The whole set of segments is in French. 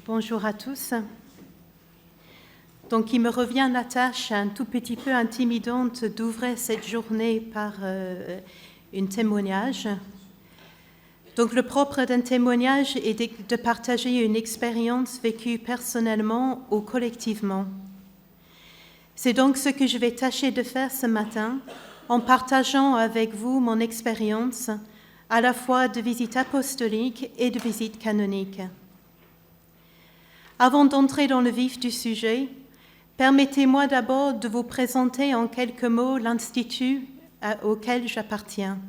Bonjour à tous. Donc, il me revient la tâche un tout petit peu intimidante d'ouvrir cette journée par un témoignage. Donc, le propre d'un témoignage est de partager une expérience vécue personnellement ou collectivement. C'est donc ce que je vais tâcher de faire ce matin en partageant avec vous mon expérience à la fois de visite apostolique et de visite canonique. Avant d'entrer dans le vif du sujet, permettez-moi d'abord de vous présenter en quelques mots l'institut auquel j'appartiens.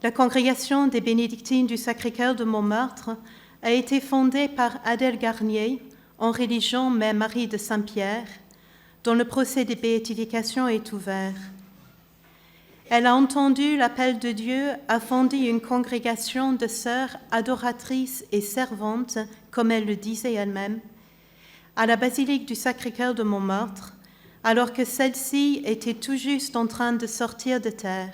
La congrégation des Bénédictines du Sacré-Cœur de Montmartre a été fondée par Adèle Garnier en religion Mère Marie de Saint-Pierre, dont le procès de béatification est ouvert. Elle a entendu l'appel de Dieu à fonder une congrégation de sœurs adoratrices et servantes, comme elle le disait elle-même, à la basilique du Sacré-Cœur de Montmartre, alors que celle-ci était tout juste en train de sortir de terre.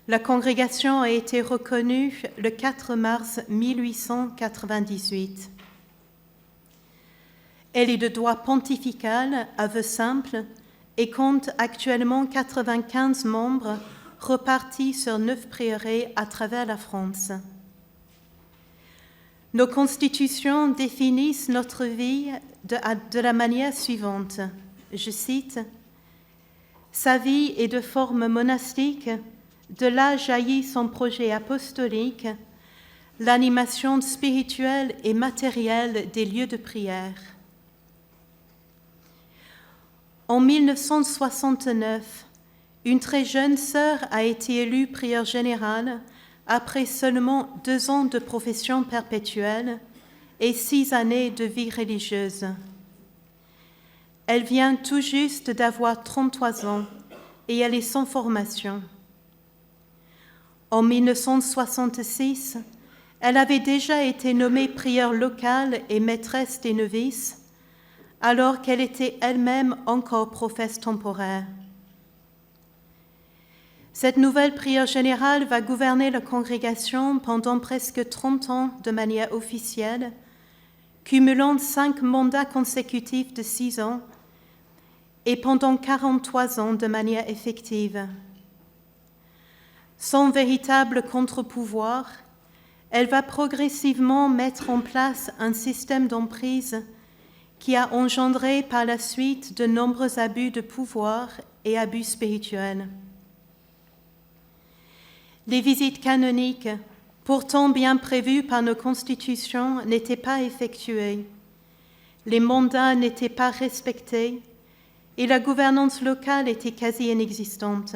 La congrégation a été reconnue le 4 mars 1898. Elle est de droit pontifical, à vœu simple, et compte actuellement 95 membres repartis sur 9 prieurés à travers la France. Nos constitutions définissent notre vie de la manière suivante. Je cite, « Sa vie est de forme monastique, de là jaillit son projet apostolique, l'animation spirituelle et matérielle des lieux de prière. » En 1969, une très jeune sœur a été élue prieure générale après seulement 2 ans de profession perpétuelle et 6 années de vie religieuse. Elle vient tout juste d'avoir 33 ans et elle est sans formation. En 1966, elle avait déjà été nommée prieure locale et maîtresse des novices, alors qu'elle était elle-même encore professe temporaire. Cette nouvelle prieure générale va gouverner la congrégation pendant presque 30 ans de manière officielle, cumulant 5 mandats consécutifs de 6 ans et pendant 43 ans de manière effective. Sans véritable contre-pouvoir, elle va progressivement mettre en place un système d'emprise qui a engendré par la suite de nombreux abus de pouvoir et abus spirituels. Les visites canoniques, pourtant bien prévues par nos constitutions, n'étaient pas effectuées. Les mandats n'étaient pas respectés et la gouvernance locale était quasi inexistante.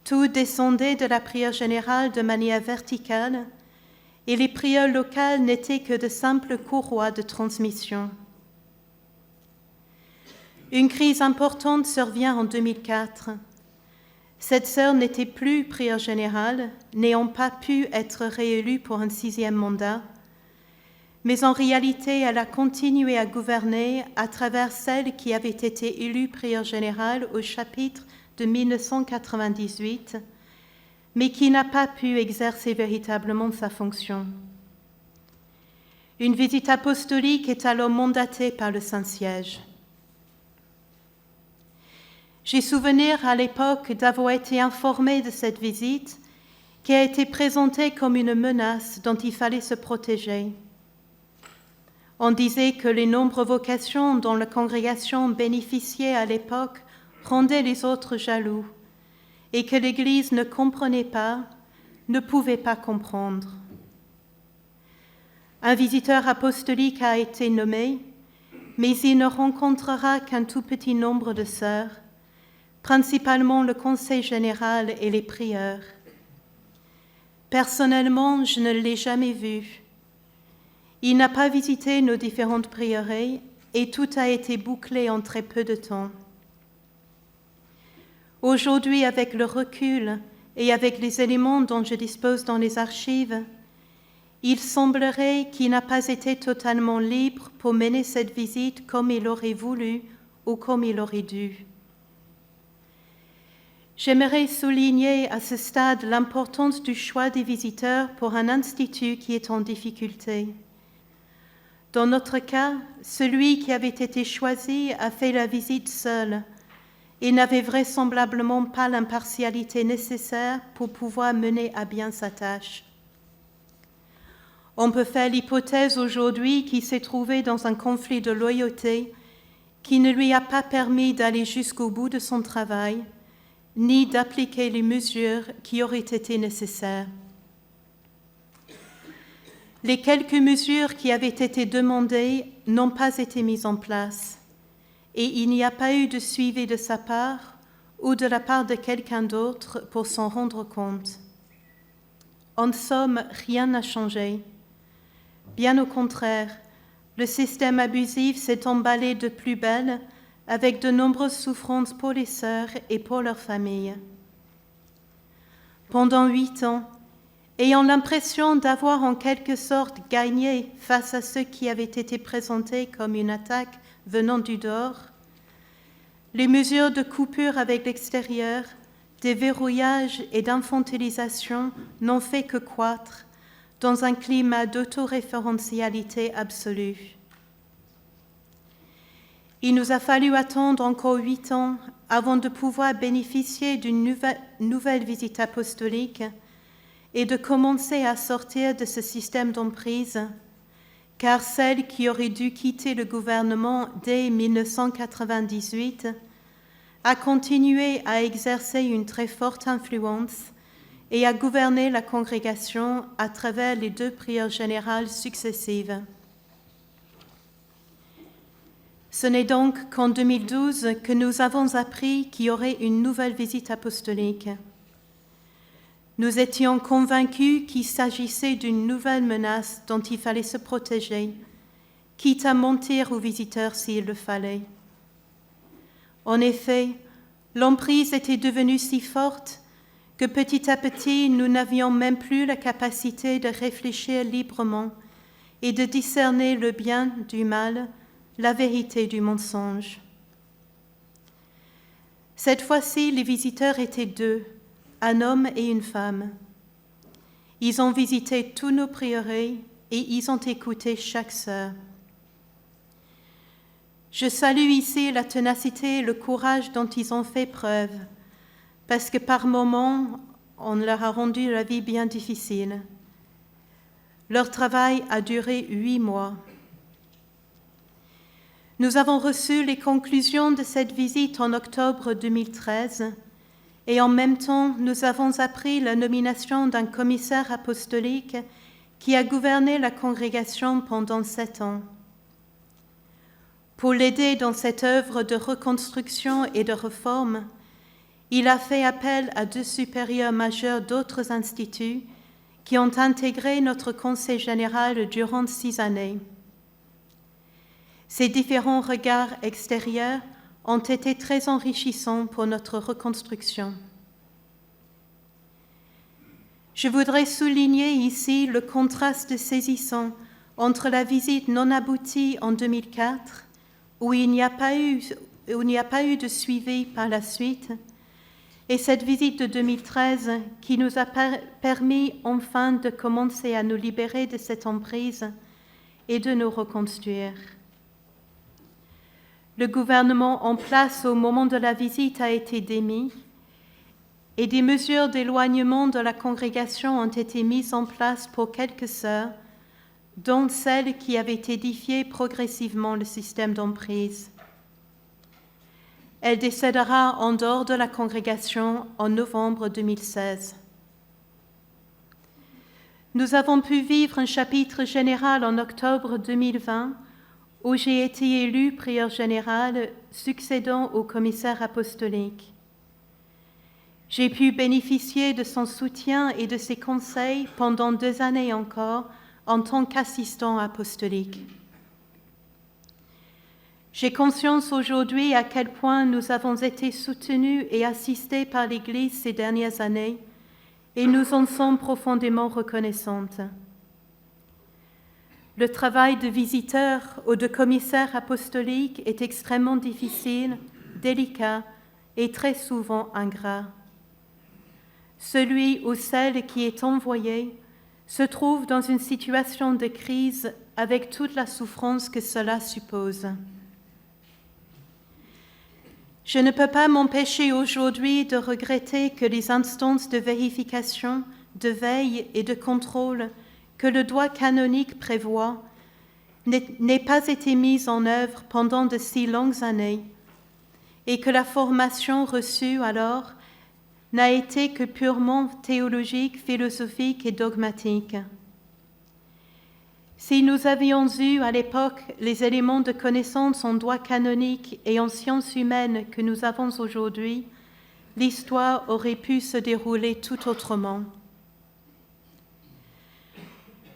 Tout descendait de la prière générale de manière verticale et les prières locales n'étaient que de simples courroies de transmission. Une crise importante survient en 2004. Cette sœur n'était plus prieure générale, n'ayant pas pu être réélue pour un 6e mandat, mais en réalité, elle a continué à gouverner à travers celle qui avait été élue prieure générale au chapitre de 1998, mais qui n'a pas pu exercer véritablement sa fonction. Une visite apostolique est alors mandatée par le Saint-Siège. J'ai souvenir à l'époque d'avoir été informée de cette visite qui a été présentée comme une menace dont il fallait se protéger. On disait que les nombreuses vocations dont la congrégation bénéficiait à l'époque rendaient les autres jaloux et que l'Église ne comprenait pas, ne pouvait pas comprendre. Un visiteur apostolique a été nommé, mais il ne rencontrera qu'un tout petit nombre de sœurs, principalement le conseil général et les prieurs. Personnellement, je ne l'ai jamais vu. Il n'a pas visité nos différentes prieurés et tout a été bouclé en très peu de temps. Aujourd'hui, avec le recul et avec les éléments dont je dispose dans les archives, il semblerait qu'il n'a pas été totalement libre pour mener cette visite comme il aurait voulu ou comme il aurait dû. J'aimerais souligner à ce stade l'importance du choix des visiteurs pour un institut qui est en difficulté. Dans notre cas, celui qui avait été choisi a fait la visite seul et n'avait vraisemblablement pas l'impartialité nécessaire pour pouvoir mener à bien sa tâche. On peut faire l'hypothèse aujourd'hui qu'il s'est trouvé dans un conflit de loyauté qui ne lui a pas permis d'aller jusqu'au bout de son travail, ni d'appliquer les mesures qui auraient été nécessaires. Les quelques mesures qui avaient été demandées n'ont pas été mises en place et il n'y a pas eu de suivi de sa part ou de la part de quelqu'un d'autre pour s'en rendre compte. En somme, rien n'a changé. Bien au contraire, le système abusif s'est emballé de plus belle avec de nombreuses souffrances pour les sœurs et pour leurs familles. Pendant 8 ans, ayant l'impression d'avoir en quelque sorte gagné face à ceux qui avaient été présentés comme une attaque venant du dehors, les mesures de coupure avec l'extérieur, déverrouillage et d'infantilisation n'ont fait que croître dans un climat d'autoréférentialité absolue. Il nous a fallu attendre encore 8 ans avant de pouvoir bénéficier d'une nouvelle visite apostolique et de commencer à sortir de ce système d'emprise, car celle qui aurait dû quitter le gouvernement dès 1998 a continué à exercer une très forte influence et à gouverner la congrégation à travers les 2 prières générales successives. Ce n'est donc qu'en 2012 que nous avons appris qu'il y aurait une nouvelle visite apostolique. Nous étions convaincus qu'il s'agissait d'une nouvelle menace dont il fallait se protéger, quitte à mentir aux visiteurs s'il le fallait. En effet, l'emprise était devenue si forte que petit à petit, nous n'avions même plus la capacité de réfléchir librement et de discerner le bien du mal, la vérité du mensonge. Cette fois-ci, les visiteurs étaient 2, un homme et une femme. Ils ont visité tous nos prieurés et ils ont écouté chaque sœur. Je salue ici la ténacité et le courage dont ils ont fait preuve, parce que par moments, on leur a rendu la vie bien difficile. Leur travail a duré 8 mois. Nous avons reçu les conclusions de cette visite en octobre 2013 et en même temps, nous avons appris la nomination d'un commissaire apostolique qui a gouverné la congrégation pendant 7 ans. Pour l'aider dans cette œuvre de reconstruction et de réforme, il a fait appel à 2 supérieurs majeurs d'autres instituts qui ont intégré notre conseil général durant 6 années. Ces différents regards extérieurs ont été très enrichissants pour notre reconstruction. Je voudrais souligner ici le contraste saisissant entre la visite non aboutie en 2004, où il n'y a pas eu de suivi par la suite, et cette visite de 2013 qui nous a permis enfin de commencer à nous libérer de cette emprise et de nous reconstruire. Le gouvernement en place au moment de la visite a été démis et des mesures d'éloignement de la congrégation ont été mises en place pour quelques sœurs, dont celle qui avait édifié progressivement le système d'emprise. Elle décédera en dehors de la congrégation en novembre 2016. Nous avons pu vivre un chapitre général en octobre 2020 où j'ai été élue prieure générale succédant au commissaire apostolique. J'ai pu bénéficier de son soutien et de ses conseils pendant 2 années encore en tant qu'assistant apostolique. J'ai conscience aujourd'hui à quel point nous avons été soutenus et assistés par l'Église ces dernières années et nous en sommes profondément reconnaissantes. Le travail de visiteur ou de commissaire apostolique est extrêmement difficile, délicat et très souvent ingrat. celui ou celle qui est envoyé se trouve dans une situation de crise avec toute la souffrance que cela suppose. Je ne peux pas m'empêcher aujourd'hui de regretter que les instances de vérification, de veille et de contrôle que le droit canonique prévoit n'aient pas été mises en œuvre pendant de si longues années et que la formation reçue alors n'a été que purement théologique, philosophique et dogmatique. Si nous avions eu à l'époque les éléments de connaissance en droit canonique et en sciences humaines que nous avons aujourd'hui, l'histoire aurait pu se dérouler tout autrement.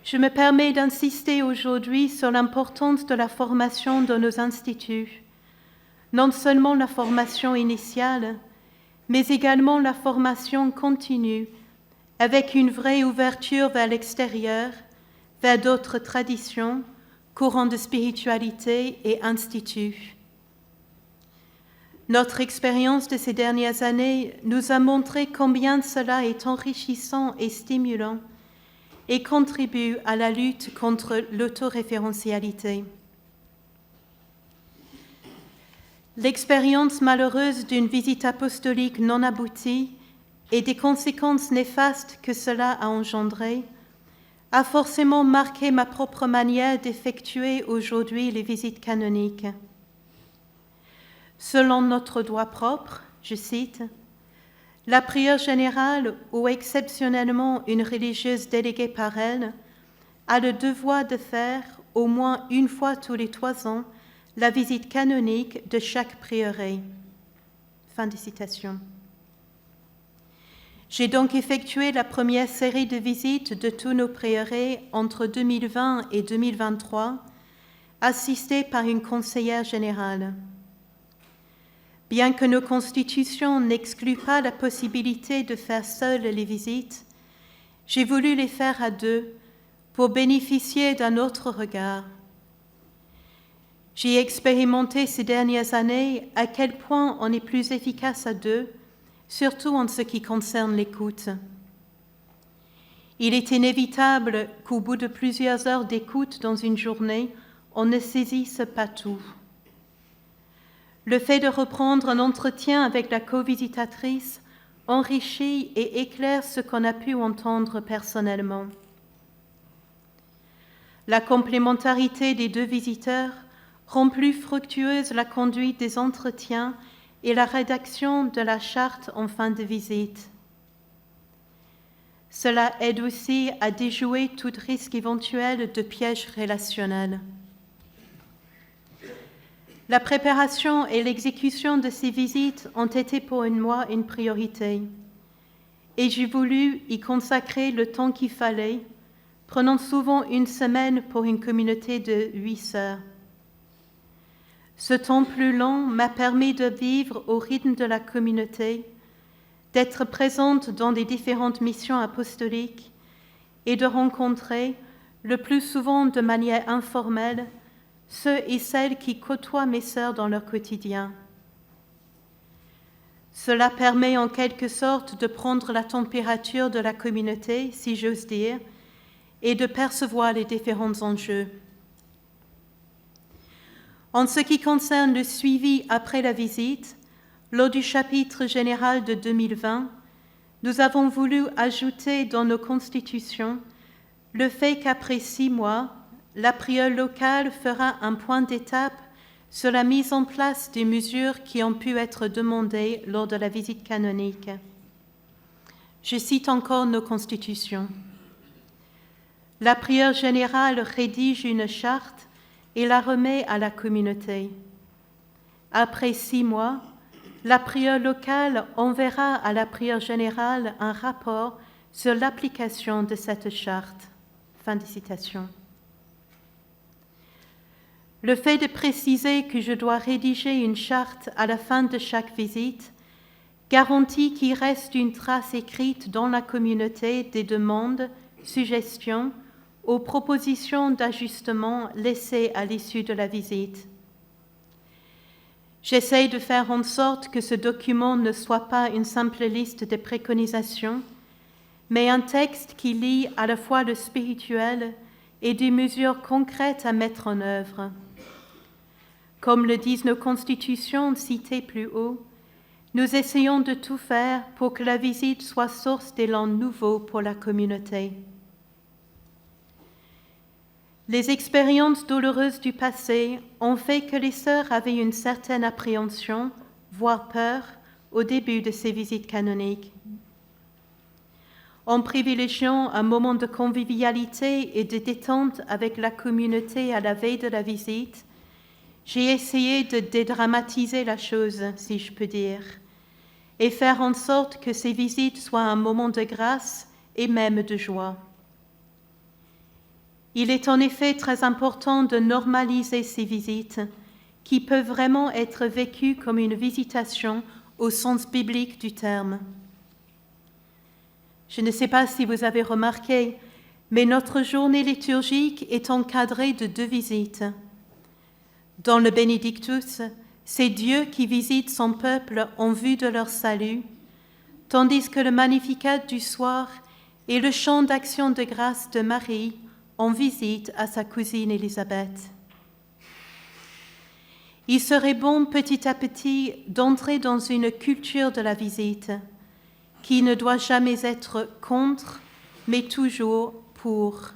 Je me permets d'insister aujourd'hui sur l'importance de la formation dans nos instituts, non seulement la formation initiale, mais également la formation continue, avec une vraie ouverture vers l'extérieur, vers d'autres traditions, courants de spiritualité et instituts. Notre expérience de ces dernières années nous a montré combien cela est enrichissant et stimulant et contribue à la lutte contre l'autoréférentialité. L'expérience malheureuse d'une visite apostolique non aboutie et des conséquences néfastes que cela a engendrées a forcément marqué ma propre manière d'effectuer aujourd'hui les visites canoniques. Selon notre droit propre, je cite, « La prière générale ou exceptionnellement une religieuse déléguée par elle a le devoir de faire au moins une fois tous les 3 ans la visite canonique de chaque prieuré. » Fin de citation. J'ai donc effectué la première série de visites de tous nos prieurés entre 2020 et 2023, assistée par une conseillère générale. Bien que nos constitutions n'excluent pas la possibilité de faire seules les visites, j'ai voulu les faire à 2 pour bénéficier d'un autre regard. J'ai expérimenté ces dernières années à quel point on est plus efficace à 2, surtout en ce qui concerne l'écoute. Il est inévitable qu'au bout de plusieurs heures d'écoute dans une journée, on ne saisisse pas tout. Le fait de reprendre un entretien avec la co-visitatrice enrichit et éclaire ce qu'on a pu entendre personnellement. La complémentarité des 2 visiteurs rend plus fructueuse la conduite des entretiens et la rédaction de la charte en fin de visite. Cela aide aussi à déjouer tout risque éventuel de piège relationnel. La préparation et l'exécution de ces visites ont été pour moi une priorité, et j'ai voulu y consacrer le temps qu'il fallait, prenant souvent 1 semaine pour une communauté de 8 sœurs. Ce temps plus long m'a permis de vivre au rythme de la communauté, d'être présente dans des différentes missions apostoliques et de rencontrer, le plus souvent de manière informelle, ceux et celles qui côtoient mes sœurs dans leur quotidien. Cela permet en quelque sorte de prendre la température de la communauté, si j'ose dire, et de percevoir les différents enjeux. En ce qui concerne le suivi après la visite, lors du chapitre général de 2020, nous avons voulu ajouter dans nos constitutions le fait qu'après 6 mois, la prieure locale fera un point d'étape sur la mise en place des mesures qui ont pu être demandées lors de la visite canonique. Je cite encore nos constitutions. La prieure générale rédige une charte et la remet à la communauté. Après 6 mois, la prieure locale enverra à la prieure générale un rapport sur l'application de cette charte. Fin de citation. Le fait de préciser que je dois rédiger une charte à la fin de chaque visite garantit qu'il reste une trace écrite dans la communauté des demandes, suggestions ou propositions d'ajustement laissées à l'issue de la visite. J'essaie de faire en sorte que ce document ne soit pas une simple liste de préconisations, mais un texte qui lie à la fois le spirituel et des mesures concrètes à mettre en œuvre. Comme le disent nos constitutions citées plus haut, nous essayons de tout faire pour que la visite soit source d'élan nouveau pour la communauté. Les expériences douloureuses du passé ont fait que les sœurs avaient une certaine appréhension, voire peur, au début de ces visites canoniques. En privilégiant un moment de convivialité et de détente avec la communauté à la veille de la visite, j'ai essayé de dédramatiser la chose, si je peux dire, et faire en sorte que ces visites soient un moment de grâce et même de joie. Il est en effet très important de normaliser ces visites qui peuvent vraiment être vécues comme une visitation au sens biblique du terme. Je ne sais pas si vous avez remarqué, mais notre journée liturgique est encadrée de 2 visites. Dans le Benedictus, c'est Dieu qui visite son peuple en vue de leur salut, tandis que le Magnificat du soir est le chant d'action de grâce de Marie en visite à sa cousine Élisabeth. Il serait bon petit à petit d'entrer dans une culture de la visite qui ne doit jamais être contre, mais toujours pour.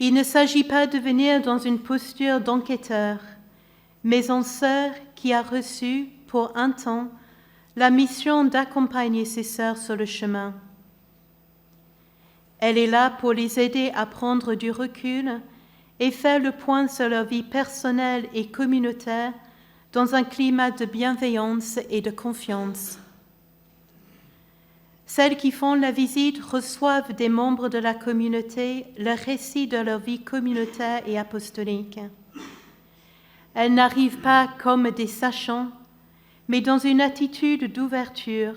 Il ne s'agit pas de venir dans une posture d'enquêteur, mais en sœur qui a reçu, pour un temps, la mission d'accompagner ses sœurs sur le chemin. Elle est là pour les aider à prendre du recul et faire le point sur leur vie personnelle et communautaire dans un climat de bienveillance et de confiance. Celles qui font la visite reçoivent des membres de la communauté le récit de leur vie communautaire et apostolique. Elles n'arrivent pas comme des sachants, mais dans une attitude d'ouverture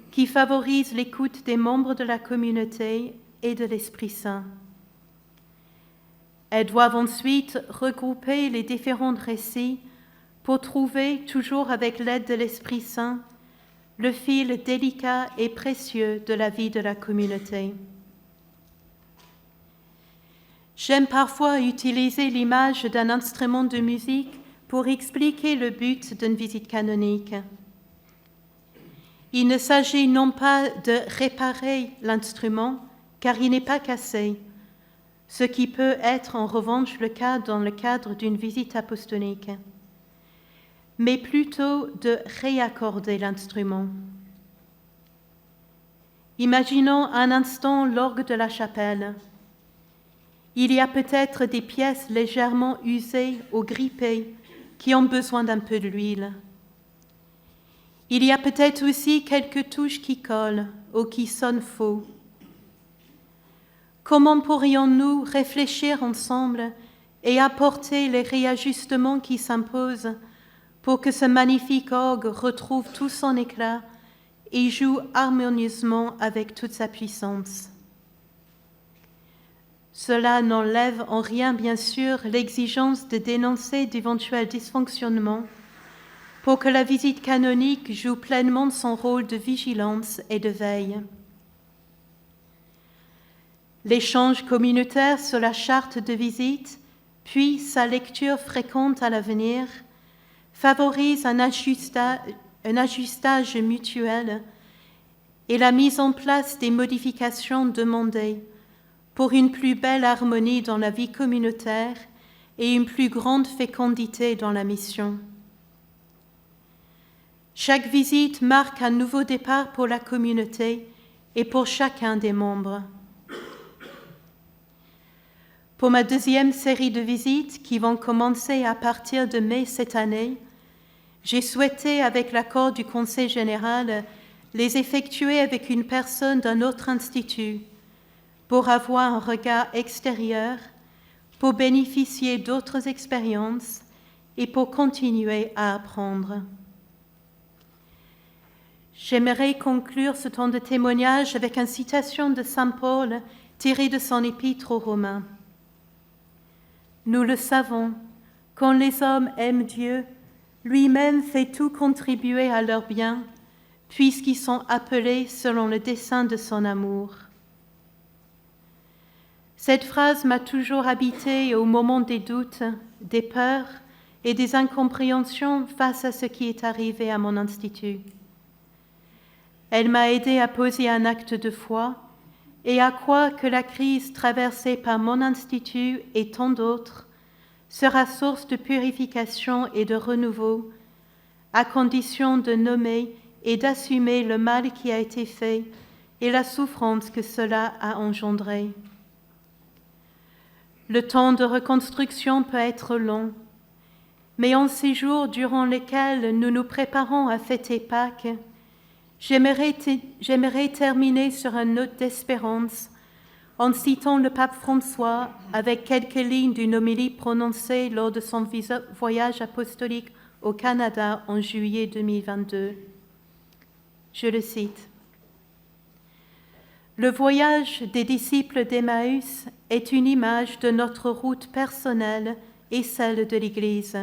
qui favorise l'écoute des membres de la communauté et de l'Esprit Saint. Elles doivent ensuite regrouper les différents récits pour trouver, toujours avec l'aide de l'Esprit Saint, le fil délicat et précieux de la vie de la communauté. J'aime parfois utiliser l'image d'un instrument de musique pour expliquer le but d'une visite canonique. Il ne s'agit non pas de réparer l'instrument, car il n'est pas cassé, ce qui peut être en revanche le cas dans le cadre d'une visite apostolique, mais plutôt de réaccorder l'instrument. Imaginons un instant l'orgue de la chapelle. Il y a peut-être des pièces légèrement usées ou grippées qui ont besoin d'un peu d'huile. Il y a peut-être aussi quelques touches qui collent ou qui sonnent faux. Comment pourrions-nous réfléchir ensemble et apporter les réajustements qui s'imposent pour que ce magnifique orgue retrouve tout son éclat et joue harmonieusement avec toute sa puissance? Cela n'enlève en rien, bien sûr, l'exigence de dénoncer d'éventuels dysfonctionnements pour que la visite canonique joue pleinement son rôle de vigilance et de veille. L'échange communautaire sur la charte de visite, puis sa lecture fréquente à l'avenir, favorise un ajustage mutuel et la mise en place des modifications demandées pour une plus belle harmonie dans la vie communautaire et une plus grande fécondité dans la mission. Chaque visite marque un nouveau départ pour la communauté et pour chacun des membres. Pour ma 2e série de visites qui vont commencer à partir de mai cette année, j'ai souhaité, avec l'accord du Conseil général, les effectuer avec une personne d'un autre institut pour avoir un regard extérieur, pour bénéficier d'autres expériences et pour continuer à apprendre. J'aimerais conclure ce temps de témoignage avec une citation de saint Paul tirée de son épître aux Romains. Nous le savons, quand les hommes aiment Dieu, lui-même fait tout contribuer à leur bien, puisqu'ils sont appelés selon le dessein de son amour. Cette phrase m'a toujours habitée au moment des doutes, des peurs et des incompréhensions face à ce qui est arrivé à mon institut. Elle m'a aidée à poser un acte de foi et à croire que la crise traversée par mon institut et tant d'autres sera source de purification et de renouveau, à condition de nommer et d'assumer le mal qui a été fait et la souffrance que cela a engendré. Le temps de reconstruction peut être long, mais en ces jours durant lesquels nous nous préparons à fêter Pâques, j'aimerais terminer sur une note d'espérance en citant le pape François avec quelques lignes d'une homélie prononcée lors de son voyage apostolique au Canada en juillet 2022. Je le cite. « Le voyage des disciples d'Emmaüs est une image de notre route personnelle et celle de l'Église.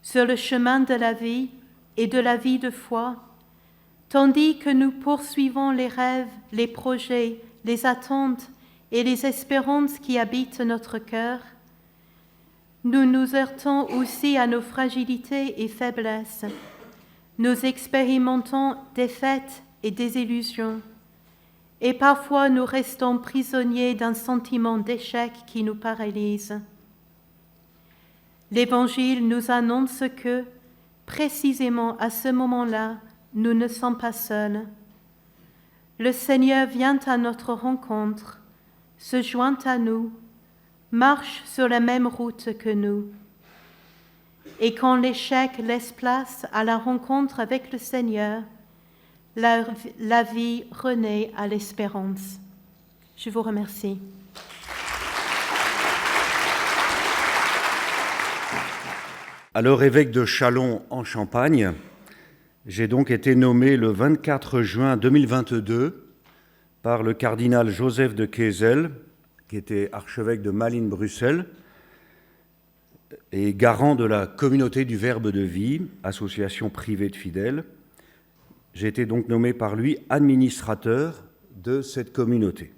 Sur le chemin de la vie et de la vie de foi, tandis que nous poursuivons les rêves, les projets, les attentes et les espérances qui habitent notre cœur, nous nous heurtons aussi à nos fragilités et faiblesses. Nous expérimentons défaites et désillusions, et parfois nous restons prisonniers d'un sentiment d'échec qui nous paralyse. L'Évangile nous annonce que, précisément à ce moment-là, nous ne sommes pas seuls. Le Seigneur vient à notre rencontre, se joint à nous, marche sur la même route que nous. Et quand l'échec laisse place à la rencontre avec le Seigneur, la vie renaît à l'espérance. Je vous remercie. Alors, évêque de Châlons en Champagne, j'ai donc été nommé le 24 juin 2022 par le cardinal Joseph de Kessel, qui était archevêque de Malines-Bruxelles et garant de la communauté du Verbe de Vie, association privée de fidèles. J'ai été donc nommé par lui administrateur de cette communauté.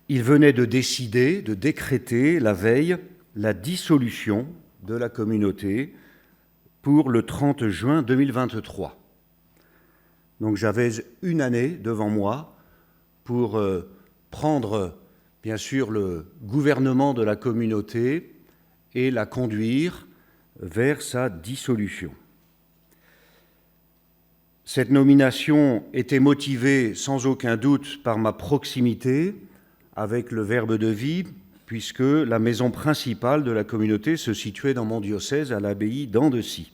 Il venait de décider, de décréter la veille la dissolution de la communauté pour le 30 juin 2023. Donc j'avais une année devant moi pour prendre, bien sûr, le gouvernement de la communauté et la conduire vers sa dissolution. Cette nomination était motivée sans aucun doute par ma proximité avec le Verbe de Vie, puisque la maison principale de la communauté se situait dans mon diocèse à l'abbaye d'Andecy.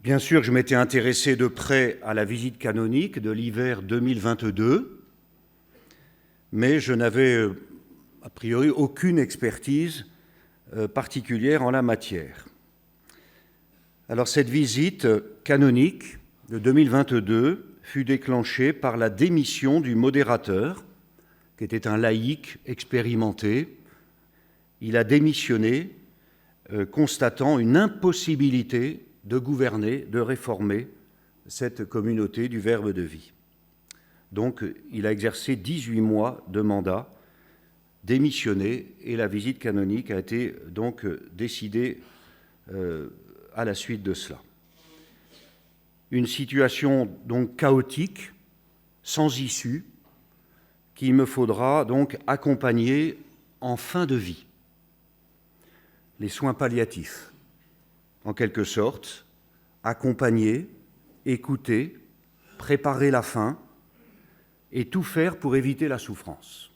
Bien sûr, je m'étais intéressé de près à la visite canonique de l'hiver 2022, mais je n'avais a priori aucune expertise particulière en la matière. Alors cette visite canonique de 2022 fut déclenchée par la démission du modérateur, qui était un laïc expérimenté. Il a démissionné, constatant une impossibilité de gouverner, de réformer cette communauté du Verbe de Vie. Donc il a exercé 18 mois de mandat, démissionné, et la visite canonique a été donc décidée à la suite de cela. Une situation donc chaotique, sans issue, qu'il me faudra donc accompagner en fin de vie. Les soins palliatifs, en quelque sorte, accompagner, écouter, préparer la fin et tout faire pour éviter la souffrance.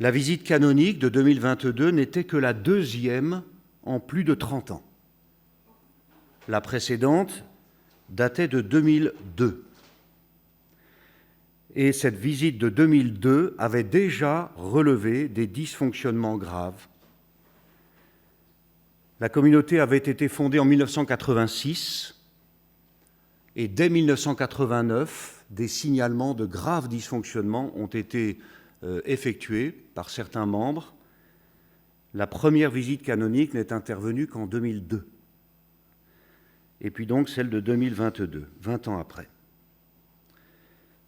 La visite canonique de 2022 n'était que la deuxième en plus de 30 ans. La précédente datait de 2002. Et cette visite de 2002 avait déjà relevé des dysfonctionnements graves. La communauté avait été fondée en 1986 et dès 1989, des signalements de graves dysfonctionnements ont été effectués par certains membres. La première visite canonique n'est intervenue qu'en 2002. Et puis donc celle de 2022, 20 ans après.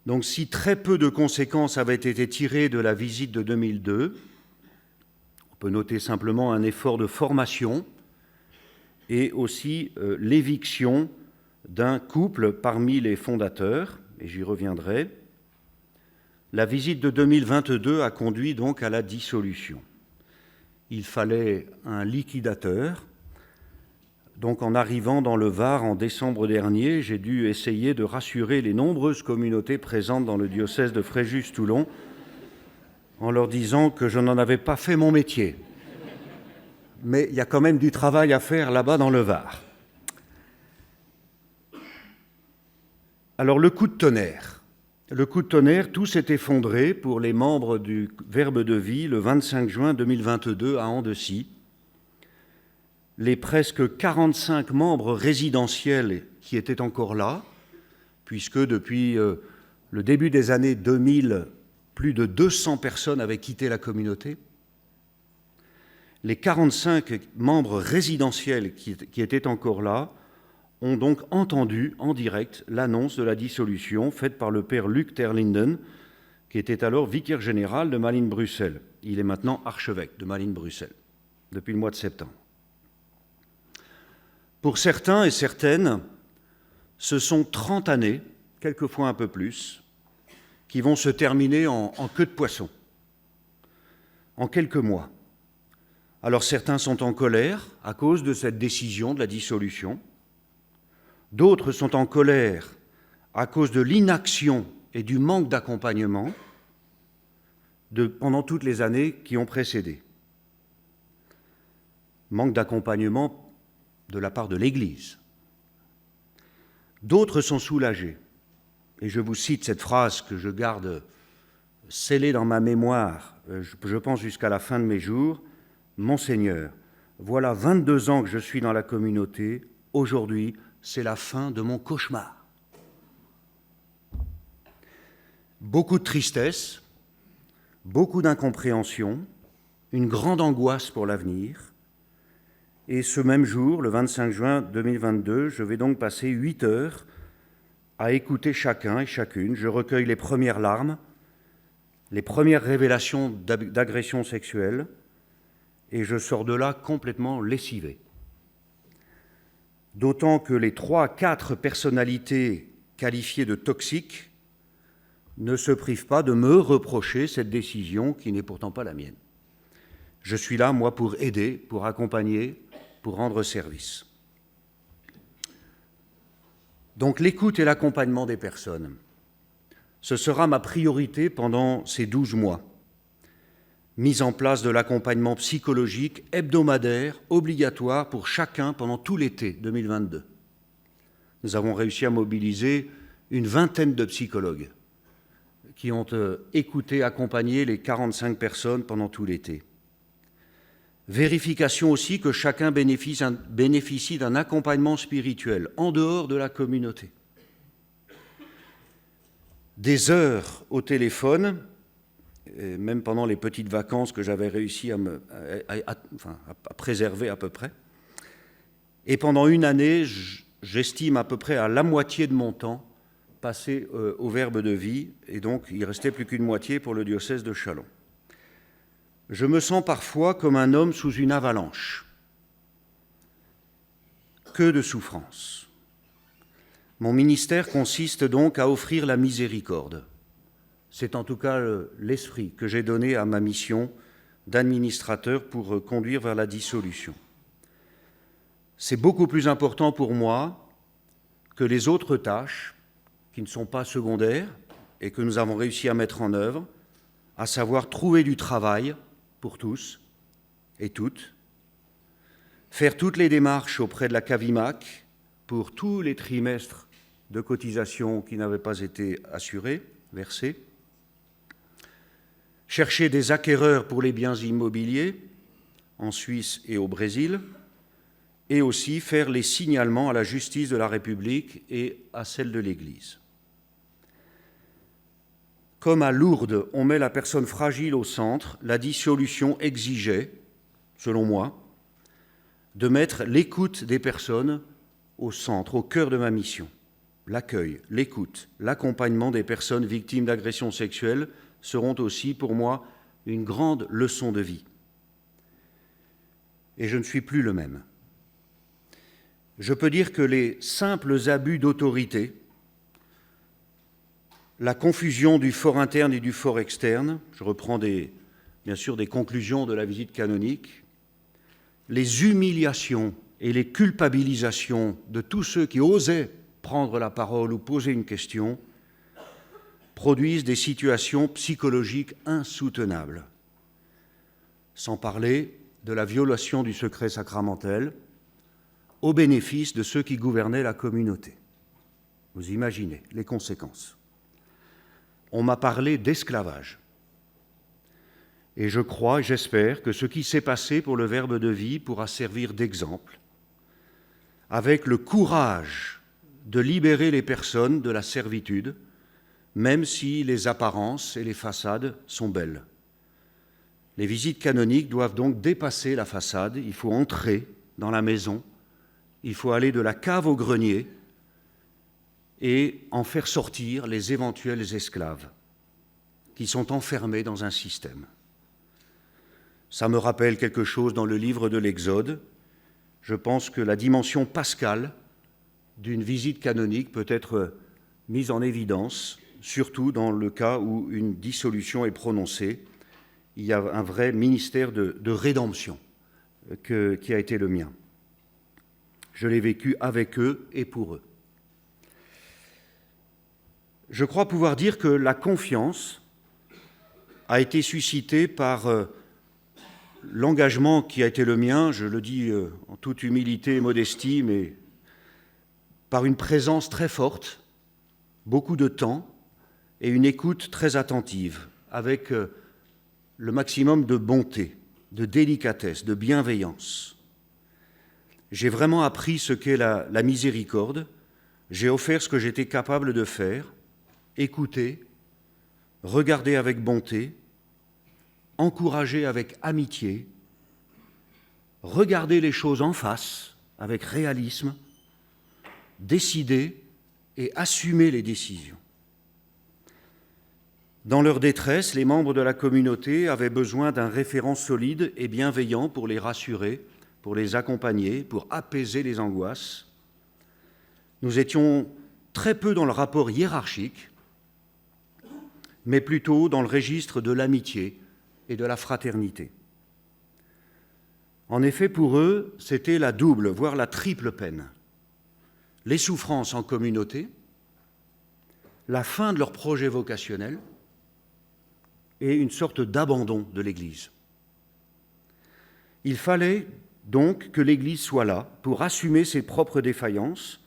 Donc si très peu de conséquences avaient été tirées de la visite de 2002, on peut noter simplement un effort de formation et aussi l'éviction d'un couple parmi les fondateurs, et j'y reviendrai. La visite de 2022 a conduit donc à la dissolution. Il fallait un liquidateur. Donc en arrivant dans le Var en décembre dernier, j'ai dû essayer de rassurer les nombreuses communautés présentes dans le diocèse de Fréjus-Toulon en leur disant que je n'en avais pas fait mon métier. Mais il y a quand même du travail à faire là-bas dans le Var. Alors le coup de tonnerre. Le coup de tonnerre, tout s'est effondré pour les membres du Verbe de Vie le 25 juin 2022 à Andecy. Les presque 45 membres résidentiels qui étaient encore là, puisque depuis le début des années 2000, plus de 200 personnes avaient quitté la communauté. Les 45 membres résidentiels qui étaient encore là ont donc entendu en direct l'annonce de la dissolution faite par le père Luc Terlinden, qui était alors vicaire général de Malines-Bruxelles. Il est maintenant archevêque de Malines-Bruxelles depuis le mois de septembre. Pour certains et certaines, ce sont 30 années, quelquefois un peu plus, qui vont se terminer en queue de poisson, en quelques mois. Alors certains sont en colère à cause de cette décision de la dissolution, d'autres sont en colère à cause de l'inaction et du manque d'accompagnement pendant toutes les années qui ont précédé. Manque d'accompagnement de la part de l'Église. D'autres sont soulagés. Et je vous cite cette phrase que je garde scellée dans ma mémoire, je pense jusqu'à la fin de mes jours. « Monseigneur, voilà 22 ans que je suis dans la communauté. Aujourd'hui, c'est la fin de mon cauchemar. » Beaucoup de tristesse, beaucoup d'incompréhension, une grande angoisse pour l'avenir. Et ce même jour, le 25 juin 2022, je vais donc passer 8 heures à écouter chacun et chacune. Je recueille les premières larmes, les premières révélations d'agression sexuelle, et je sors de là complètement lessivé. D'autant que les 3 à 4 personnalités qualifiées de toxiques ne se privent pas de me reprocher cette décision qui n'est pourtant pas la mienne. Je suis là, moi, pour aider, pour accompagner, pour rendre service. Donc l'écoute et l'accompagnement des personnes, ce sera ma priorité pendant ces 12 mois. Mise en place de l'accompagnement psychologique hebdomadaire, obligatoire pour chacun pendant tout l'été 2022. Nous avons réussi à mobiliser une vingtaine de psychologues qui ont écouté, accompagné les 45 personnes pendant tout l'été. Vérification aussi que chacun bénéficie d'un accompagnement spirituel en dehors de la communauté. Des heures au téléphone, et même pendant les petites vacances que j'avais réussi à préserver à peu près. Et pendant une année, j'estime à peu près à la moitié de mon temps passé au Verbe de Vie, et donc il ne restait plus qu'une moitié pour le diocèse de Châlons. Je me sens parfois comme un homme sous une avalanche. Que de souffrance. Mon ministère consiste donc à offrir la miséricorde. C'est en tout cas l'esprit que j'ai donné à ma mission d'administrateur pour conduire vers la dissolution. C'est beaucoup plus important pour moi que les autres tâches qui ne sont pas secondaires et que nous avons réussi à mettre en œuvre, à savoir trouver du travail pour tous et toutes, faire toutes les démarches auprès de la CAVIMAC pour tous les trimestres de cotisation qui n'avaient pas été assurés, versés, chercher des acquéreurs pour les biens immobiliers en Suisse et au Brésil, et aussi faire les signalements à la justice de la République et à celle de l'Église. Comme à Lourdes, on met la personne fragile au centre, la dissolution exigeait, selon moi, de mettre l'écoute des personnes au centre, au cœur de ma mission. L'accueil, l'écoute, l'accompagnement des personnes victimes d'agressions sexuelles seront aussi, pour moi, une grande leçon de vie. Et je ne suis plus le même. Je peux dire que les simples abus d'autorité, la confusion du fort interne et du fort externe, je reprends bien sûr des conclusions de la visite canonique, les humiliations et les culpabilisations de tous ceux qui osaient prendre la parole ou poser une question produisent des situations psychologiques insoutenables. Sans parler de la violation du secret sacramentel au bénéfice de ceux qui gouvernaient la communauté. Vous imaginez les conséquences. On m'a parlé d'esclavage. Et je crois, j'espère, que ce qui s'est passé pour le Verbe de vie pourra servir d'exemple, avec le courage de libérer les personnes de la servitude, même si les apparences et les façades sont belles. Les visites canoniques doivent donc dépasser la façade, il faut entrer dans la maison, il faut aller de la cave au grenier et en faire sortir les éventuels esclaves qui sont enfermés dans un système. Ça me rappelle quelque chose dans le livre de l'Exode. Je pense que la dimension pascale d'une visite canonique peut être mise en évidence, surtout dans le cas où une dissolution est prononcée. Il y a un vrai ministère de rédemption qui a été le mien. Je l'ai vécu avec eux et pour eux. Je crois pouvoir dire que la confiance a été suscitée par l'engagement qui a été le mien, je le dis en toute humilité et modestie, mais par une présence très forte, beaucoup de temps et une écoute très attentive, avec le maximum de bonté, de délicatesse, de bienveillance. J'ai vraiment appris ce qu'est la miséricorde, j'ai offert ce que j'étais capable de faire, écouter, regarder avec bonté, encourager avec amitié, regarder les choses en face avec réalisme, décider et assumer les décisions. Dans leur détresse, les membres de la communauté avaient besoin d'un référent solide et bienveillant pour les rassurer, pour les accompagner, pour apaiser les angoisses. Nous étions très peu dans le rapport hiérarchique, mais plutôt dans le registre de l'amitié et de la fraternité. En effet, pour eux, c'était la double, voire la triple peine. Les souffrances en communauté, la fin de leur projet vocationnel et une sorte d'abandon de l'Église. Il fallait donc que l'Église soit là pour assumer ses propres défaillances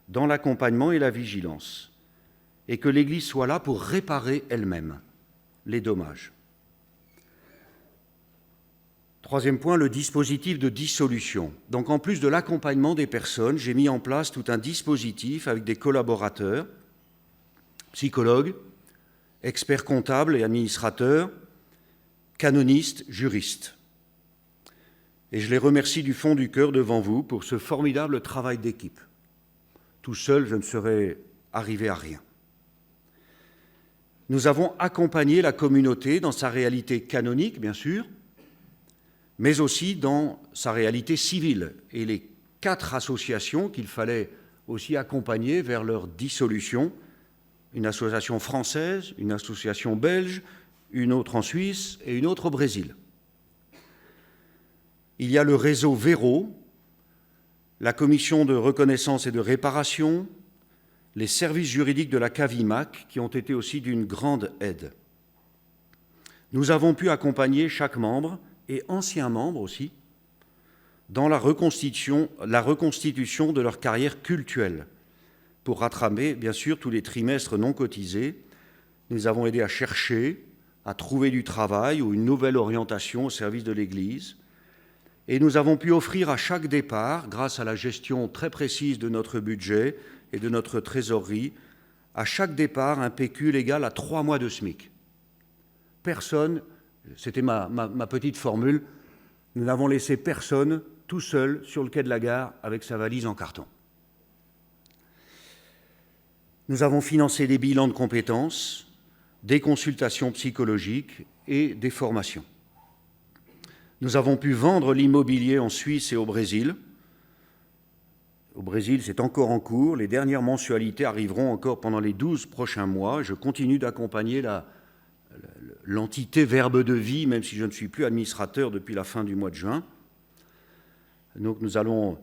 dans l'accompagnement et la vigilance, et que l'Église soit là pour réparer elle-même les dommages. Troisième point, le dispositif de dissolution. Donc en plus de l'accompagnement des personnes, j'ai mis en place tout un dispositif avec des collaborateurs, psychologues, experts comptables et administrateurs, canonistes, juristes. Et je les remercie du fond du cœur devant vous pour ce formidable travail d'équipe. Tout seul, je ne serais arrivé à rien. Nous avons accompagné la communauté dans sa réalité canonique, bien sûr, mais aussi dans sa réalité civile. Et les 4 associations qu'il fallait aussi accompagner vers leur dissolution, une association française, une association belge, une autre en Suisse et une autre au Brésil. Il y a le réseau Véro, la commission de reconnaissance et de réparation, les services juridiques de la CAVIMAC qui ont été aussi d'une grande aide. Nous avons pu accompagner chaque membre, et anciens membres aussi, dans la reconstitution de leur carrière cultuelle, pour rattraper, bien sûr, tous les trimestres non cotisés. Nous avons aidé à chercher, à trouver du travail ou une nouvelle orientation au service de l'Église. Et nous avons pu offrir à chaque départ, grâce à la gestion très précise de notre budget et de notre trésorerie, à chaque départ un pécule égal à 3 mois de SMIC. Personne, c'était ma petite formule, Nous n'avons laissé personne tout seul sur le quai de la gare avec sa valise en carton. Nous avons financé des bilans de compétences, des consultations psychologiques et des formations. Nous avons pu vendre l'immobilier en Suisse et au Brésil. Au Brésil, c'est encore en cours. Les dernières mensualités arriveront encore pendant les 12 prochains mois. Je continue d'accompagner l'entité Verbe de Vie, même si je ne suis plus administrateur depuis la fin du mois de juin. Donc nous allons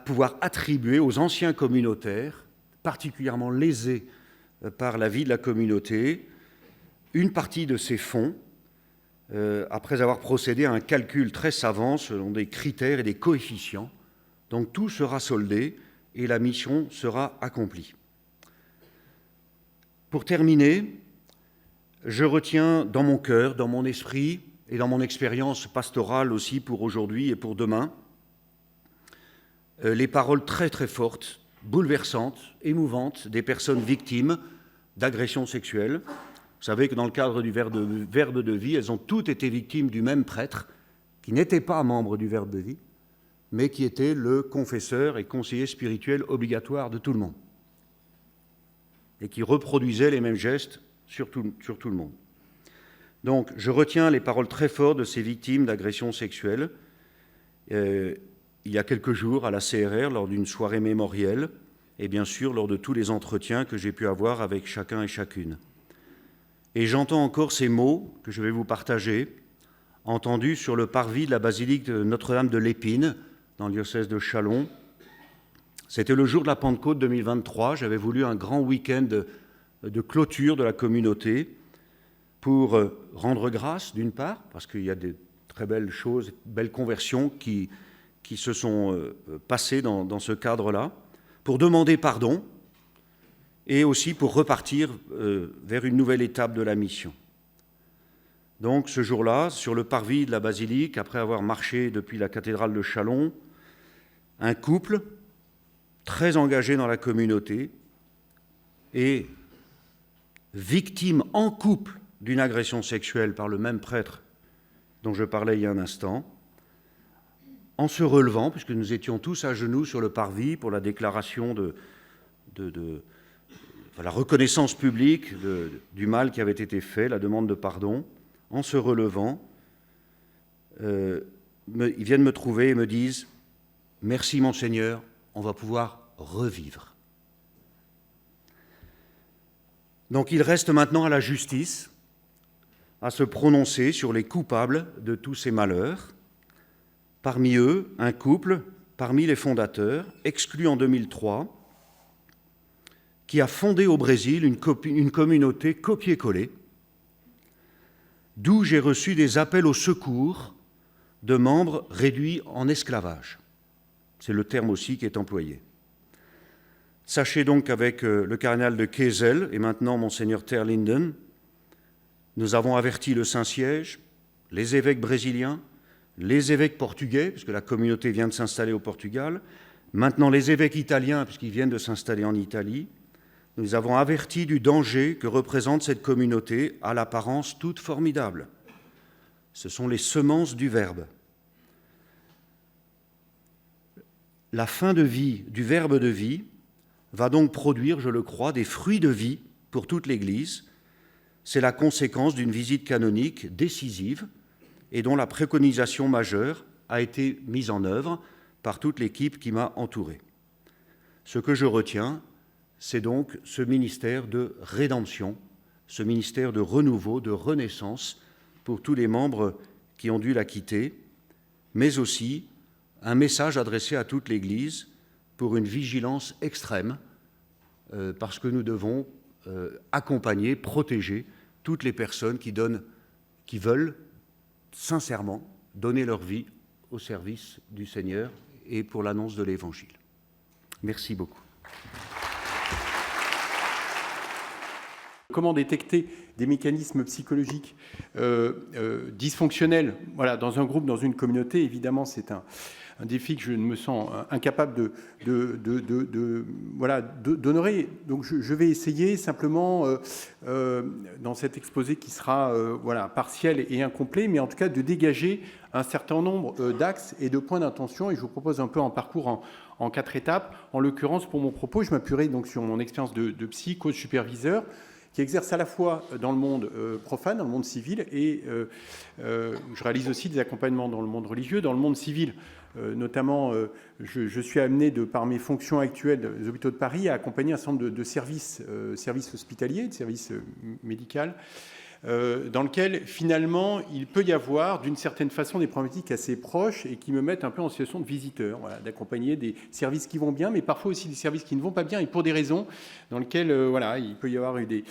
pouvoir attribuer aux anciens communautaires, particulièrement lésés par la vie de la communauté, une partie de ces fonds, après avoir procédé à un calcul très savant selon des critères et des coefficients. Donc tout sera soldé et la mission sera accomplie. Pour terminer, je retiens dans mon cœur, dans mon esprit et dans mon expérience pastorale aussi pour aujourd'hui et pour demain, les paroles très très fortes, bouleversantes, émouvantes des personnes victimes d'agressions sexuelles. Vous savez que dans le cadre du Verbe de Vie, elles ont toutes été victimes du même prêtre qui n'était pas membre du Verbe de Vie, mais qui était le confesseur et conseiller spirituel obligatoire de tout le monde et qui reproduisait les mêmes gestes sur tout le monde. Donc, je retiens les paroles très fortes de ces victimes d'agressions sexuelles. Il y a quelques jours, à la CRR, lors d'une soirée mémorielle, et bien sûr, lors de tous les entretiens que j'ai pu avoir avec chacun et chacune. Et j'entends encore ces mots que je vais vous partager, entendus sur le parvis de la basilique de Notre-Dame de l'Épine, dans le diocèse de Châlons. C'était le jour de la Pentecôte 2023. J'avais voulu un grand week-end de clôture de la communauté pour rendre grâce, d'une part, parce qu'il y a des très belles choses, belles conversions qui se sont passées dans ce cadre-là, pour demander pardon et aussi pour repartir vers une nouvelle étape de la mission. Donc ce jour-là, sur le parvis de la basilique, après avoir marché depuis la cathédrale de Châlons, un couple très engagé dans la communauté et victime en couple d'une agression sexuelle par le même prêtre dont je parlais il y a un instant, en se relevant, puisque nous étions tous à genoux sur le parvis pour la déclaration de la reconnaissance publique du mal qui avait été fait, la demande de pardon, en se relevant, ils viennent me trouver et me disent « Merci Monseigneur, on va pouvoir revivre ». Donc il reste maintenant à la justice à se prononcer sur les coupables de tous ces malheurs. Parmi eux, un couple, parmi les fondateurs, exclu en 2003, qui a fondé au Brésil une communauté copier-coller, d'où j'ai reçu des appels au secours de membres réduits en esclavage. C'est le terme aussi qui est employé. Sachez donc qu'avec le cardinal de Kesel et maintenant Monseigneur Terlinden, nous avons averti le Saint-Siège, les évêques brésiliens, les évêques portugais, puisque la communauté vient de s'installer au Portugal, maintenant les évêques italiens, puisqu'ils viennent de s'installer en Italie. Nous avons averti du danger que représente cette communauté à l'apparence toute formidable. Ce sont les semences du Verbe. La fin de vie du Verbe de vie va donc produire, je le crois, des fruits de vie pour toute l'Église. C'est la conséquence d'une visite canonique décisive et dont la préconisation majeure a été mise en œuvre par toute l'équipe qui m'a entouré. Ce que je retiens, c'est donc ce ministère de rédemption, ce ministère de renouveau, de renaissance pour tous les membres qui ont dû la quitter, mais aussi un message adressé à toute l'Église pour une vigilance extrême, parce que nous devons accompagner, protéger toutes les personnes qui veulent sincèrement donner leur vie au service du Seigneur et pour l'annonce de l'Évangile. Merci beaucoup. Comment détecter des mécanismes psychologiques dysfonctionnels, voilà, dans un groupe, dans une communauté? Évidemment, c'est défi que je me sens incapable d'honorer. Donc je vais essayer simplement, dans cet exposé qui sera partiel et incomplet, mais en tout cas de dégager un certain nombre d'axes et de points d'intention. Et je vous propose un peu en parcours en 4 étapes. En l'occurrence, pour mon propos, je m'appuierai donc sur mon expérience de psy, coach superviseur, qui exerce à la fois dans le monde profane, dans le monde civil, et je réalise aussi des accompagnements dans le monde religieux. Dans le monde civil, notamment, je suis amené, par mes fonctions actuelles des hôpitaux de Paris, à accompagner un certain nombre de services hospitaliers, de services médicaux, dans lequel, finalement, il peut y avoir, d'une certaine façon, des problématiques assez proches et qui me mettent un peu en situation de visiteur, d'accompagner des services qui vont bien, mais parfois aussi des services qui ne vont pas bien, et pour des raisons dans lesquelles il peut y avoir eu des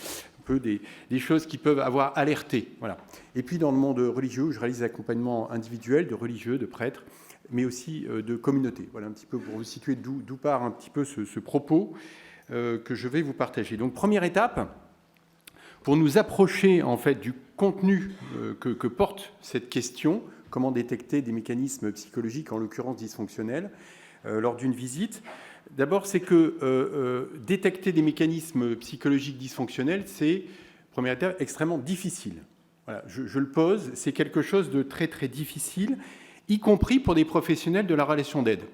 choses qui peuvent avoir alerté. Voilà. Et puis, dans le monde religieux, où je réalise des accompagnements individuels de religieux, de prêtres, mais aussi de communautés. Voilà un petit peu pour vous situer d'où part un petit peu ce propos que je vais vous partager. Donc, première étape, pour nous approcher en fait du contenu que porte cette question, comment détecter des mécanismes psychologiques, en l'occurrence dysfonctionnels, lors d'une visite. D'abord, c'est que détecter des mécanismes psychologiques dysfonctionnels, c'est, première étape, extrêmement difficile. Voilà, je le pose, c'est quelque chose de très très difficile, y compris pour des professionnels de la relation d'aide.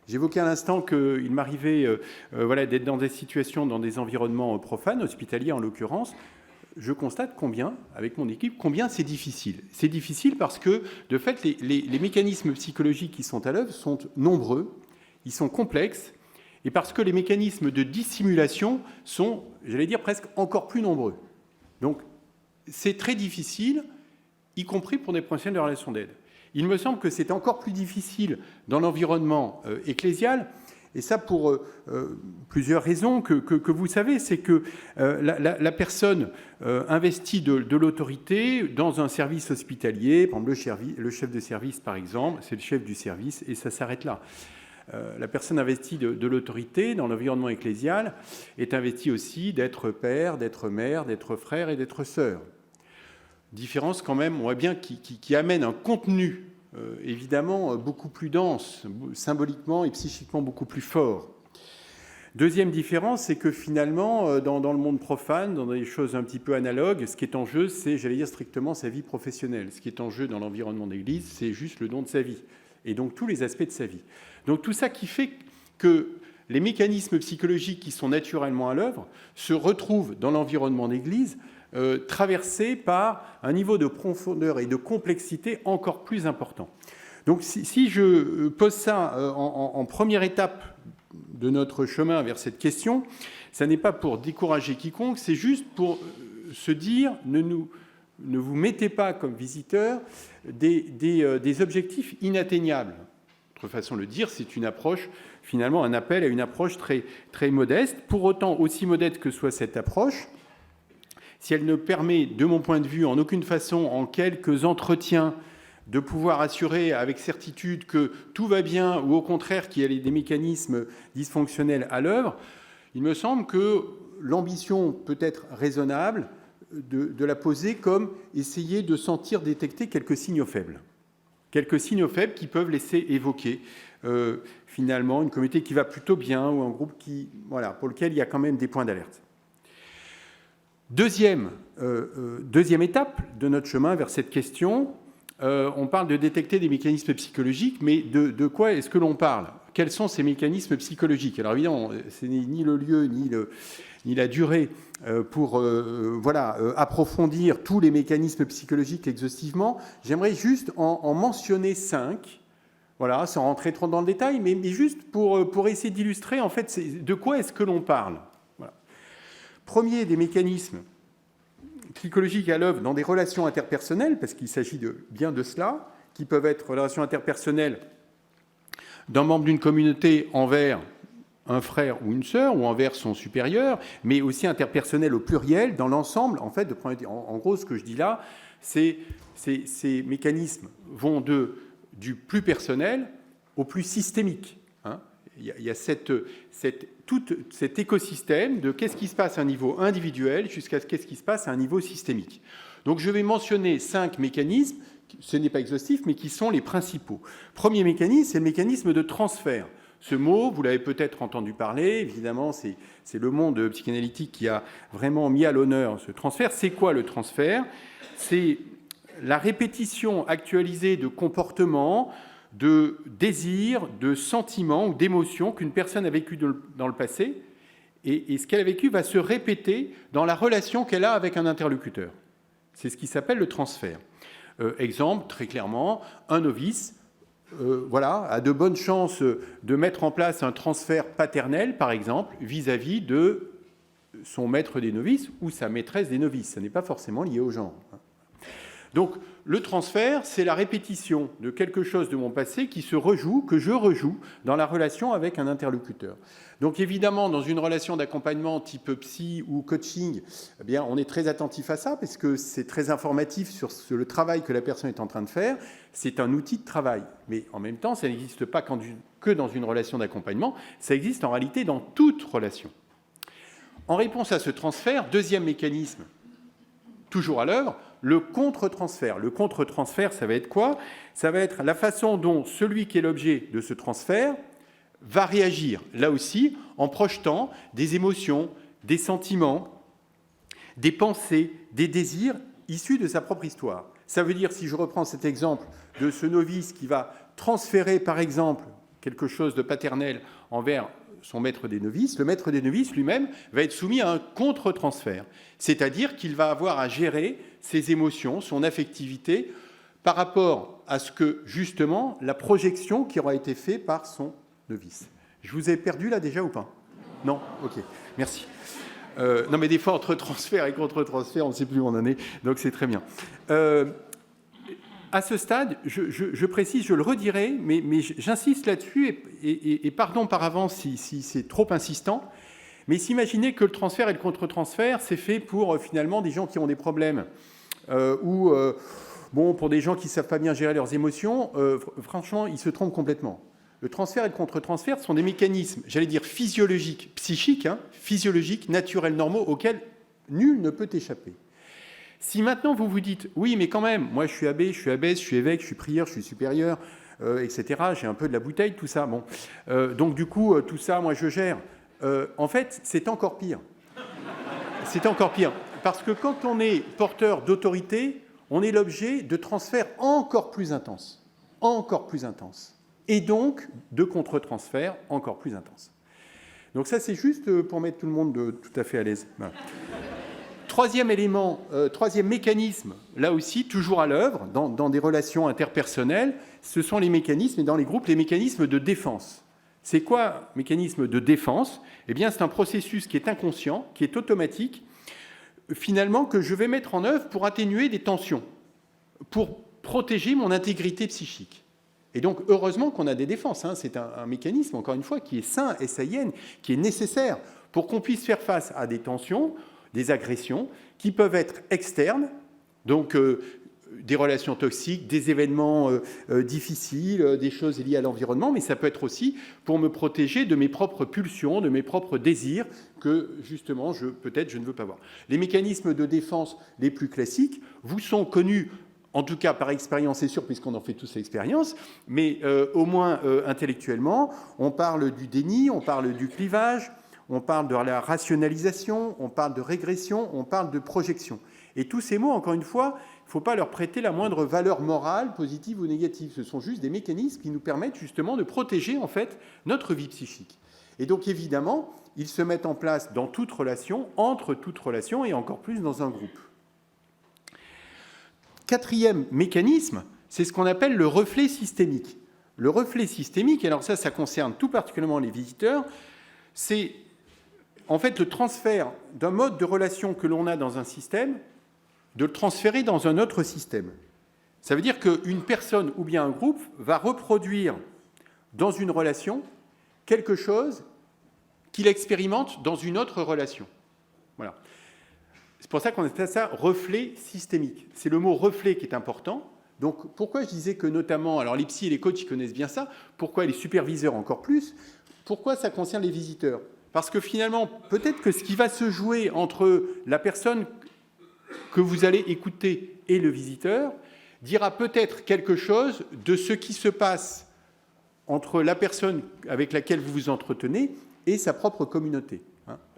J'évoquais à l'instant qu'il m'arrivait d'être dans des situations, dans des environnements profanes, hospitaliers en l'occurrence. Je constate avec mon équipe, combien c'est difficile. C'est difficile parce que, de fait, les mécanismes psychologiques qui sont à l'œuvre sont nombreux, ils sont complexes, et parce que les mécanismes de dissimulation sont, j'allais dire, presque encore plus nombreux. Donc, c'est très difficile, y compris pour des professionnels de relation d'aide. Il me semble que c'est encore plus difficile dans l'environnement ecclésial, et ça pour plusieurs raisons que vous savez, c'est que la personne investie de l'autorité dans un service hospitalier, par exemple le chef de service par exemple, c'est le chef du service et ça s'arrête là. La personne investie de l'autorité dans l'environnement ecclésial est investie aussi d'être père, d'être mère, d'être frère et d'être sœur. Différence quand même, on voit bien, qui amène un contenu évidemment beaucoup plus dense, symboliquement et psychiquement beaucoup plus fort. Deuxième différence, c'est que finalement, dans le monde profane, dans des choses un petit peu analogues, ce qui est en jeu, c'est, j'allais dire strictement, sa vie professionnelle. Ce qui est en jeu dans l'environnement d'église, c'est juste le don de sa vie, et donc tous les aspects de sa vie. Donc tout ça qui fait que les mécanismes psychologiques qui sont naturellement à l'œuvre se retrouvent dans l'environnement d'église traversés par un niveau de profondeur et de complexité encore plus important. Donc si je pose ça en première étape de notre chemin vers cette question, ça n'est pas pour décourager quiconque, c'est juste pour se dire ne vous mettez pas comme visiteur des objectifs inatteignables. Autre façon de le dire, c'est une approche, finalement un appel à une approche très, très modeste. Pour autant, aussi modeste que soit cette approche, si elle ne permet, de mon point de vue, en aucune façon, en quelques entretiens, de pouvoir assurer avec certitude que tout va bien ou au contraire qu'il y a des mécanismes dysfonctionnels à l'œuvre, il me semble que l'ambition peut être raisonnable de la poser comme essayer de sentir détecter quelques signaux faibles. Quelques signaux faibles qui peuvent laisser évoquer finalement une communauté qui va plutôt bien ou un groupe pour lequel il y a quand même des points d'alerte. Deuxième étape de notre chemin vers cette question, on parle de détecter des mécanismes psychologiques, mais de quoi est-ce que l'on parle ? Quels sont ces mécanismes psychologiques ? Alors évidemment, ce n'est ni le lieu ni la durée pour approfondir tous les mécanismes psychologiques exhaustivement. J'aimerais juste en mentionner 5, sans rentrer trop dans le détail, mais juste pour essayer d'illustrer en fait de quoi est-ce que l'on parle. Premier des mécanismes psychologiques à l'œuvre dans des relations interpersonnelles, parce qu'il s'agit bien de cela, qui peuvent être relations interpersonnelles d'un membre d'une communauté envers un frère ou une sœur, ou envers son supérieur, mais aussi interpersonnelles au pluriel, dans l'ensemble. En fait, en gros, ce que je dis là, c'est ces mécanismes vont du plus personnel au plus systémique. Il y a tout cet écosystème de qu'est-ce qui se passe à un niveau individuel jusqu'à qu'est-ce qui se passe à un niveau systémique. Donc je vais mentionner 5 mécanismes ce n'est pas exhaustif, mais qui sont les principaux. Premier mécanisme, c'est le mécanisme de transfert. Ce mot, vous l'avez peut-être entendu parler, évidemment, c'est le monde psychanalytique qui a vraiment mis à l'honneur ce transfert. C'est quoi le transfert? C'est la répétition actualisée de comportements, de désirs, de sentiments ou d'émotions qu'une personne a vécu dans le passé, et ce qu'elle a vécu va se répéter dans la relation qu'elle a avec un interlocuteur. C'est ce qui s'appelle le transfert. Exemple, très clairement, un novice a de bonnes chances de mettre en place un transfert paternel, par exemple, vis-à-vis de son maître des novices ou sa maîtresse des novices. Ce n'est pas forcément lié au genre. Donc, le transfert, c'est la répétition de quelque chose de mon passé qui se rejoue, que je rejoue dans la relation avec un interlocuteur. Donc, évidemment, dans une relation d'accompagnement type psy ou coaching, eh bien, on est très attentif à ça parce que c'est très informatif sur le travail que la personne est en train de faire. C'est un outil de travail. Mais en même temps, ça n'existe pas que dans une relation d'accompagnement. Ça existe en réalité dans toute relation. En réponse à ce transfert, deuxième mécanisme, toujours à l'œuvre, le contre-transfert. Le contre-transfert, ça va être quoi? Ça va être la façon dont celui qui est l'objet de ce transfert va réagir, là aussi, en projetant des émotions, des sentiments, des pensées, des désirs issus de sa propre histoire. Ça veut dire, si je reprends cet exemple de ce novice qui va transférer, par exemple, quelque chose de paternel envers son maître des novices, le maître des novices lui-même va être soumis à un contre-transfert. C'est-à-dire qu'il va avoir à gérer ses émotions, son affectivité, par rapport à ce que, justement, la projection qui aura été faite par son novice. Je vous ai perdu là déjà ou pas? Non? Ok, merci. Non, mais des fois, entre transfert et contre-transfert, on ne sait plus où on en est, donc c'est très bien. À ce stade, je précise, je le redirai, mais j'insiste là-dessus, et pardon par avance si c'est trop insistant, mais s'imaginez que le transfert et le contre-transfert, c'est fait pour finalement des gens qui ont des problèmes, ou pour des gens qui ne savent pas bien gérer leurs émotions, franchement, ils se trompent complètement. Le transfert et le contre-transfert sont des mécanismes, j'allais dire physiologiques, psychiques, physiologiques, naturels, normaux, auxquels nul ne peut échapper. Si maintenant vous vous dites, oui, mais quand même, moi je suis abbé, je suis abbesse, je suis évêque, je suis prieur, je suis supérieur, etc., j'ai un peu de la bouteille, tout ça, bon. Donc du coup, tout ça, moi je gère. En fait, c'est encore pire. C'est encore pire. Parce que quand on est porteur d'autorité, on est l'objet de transferts encore plus intenses. Encore plus intenses. Et donc de contre-transferts encore plus intenses. Donc ça, c'est juste pour mettre tout le monde tout à fait à l'aise. Voilà. Troisième élément, troisième mécanisme, là aussi, toujours à l'œuvre, dans des relations interpersonnelles, ce sont les mécanismes, et dans les groupes, les mécanismes de défense. C'est quoi, mécanisme de défense? Eh bien, c'est un processus qui est inconscient, qui est automatique, finalement, que je vais mettre en œuvre pour atténuer des tensions, pour protéger mon intégrité psychique. Et donc, heureusement qu'on a des défenses. C'est un mécanisme, encore une fois, qui est sain et saïen, qui est nécessaire pour qu'on puisse faire face à des tensions, des agressions, qui peuvent être externes, donc des relations toxiques, des événements difficiles, des choses liées à l'environnement, mais ça peut être aussi pour me protéger de mes propres pulsions, de mes propres désirs que, justement, peut-être je ne veux pas voir. Les mécanismes de défense les plus classiques vous sont connus, en tout cas par expérience, c'est sûr, puisqu'on en fait tous l'expérience, mais au moins intellectuellement, on parle du déni, on parle du clivage, on parle de la rationalisation, on parle de régression, on parle de projection. Et tous ces mots, encore une fois, il ne faut pas leur prêter la moindre valeur morale, positive ou négative. Ce sont juste des mécanismes qui nous permettent justement de protéger en fait notre vie psychique. Et donc évidemment, ils se mettent en place dans toute relation, entre toute relation et encore plus dans un groupe. Quatrième mécanisme, c'est ce qu'on appelle le reflet systémique. Le reflet systémique, alors ça concerne tout particulièrement les visiteurs, c'est en fait le transfert d'un mode de relation que l'on a dans un système, de le transférer dans un autre système. Ça veut dire qu'une personne ou bien un groupe va reproduire dans une relation quelque chose qu'il expérimente dans une autre relation. Voilà. C'est pour ça qu'on appelle ça reflet systémique. C'est le mot reflet qui est important. Donc pourquoi je disais que notamment, alors les psys et les coachs ils connaissent bien ça, pourquoi les superviseurs encore plus, pourquoi ça concerne les visiteurs? Parce que finalement, peut-être que ce qui va se jouer entre la personne que vous allez écouter et le visiteur, dira peut-être quelque chose de ce qui se passe entre la personne avec laquelle vous vous entretenez et sa propre communauté.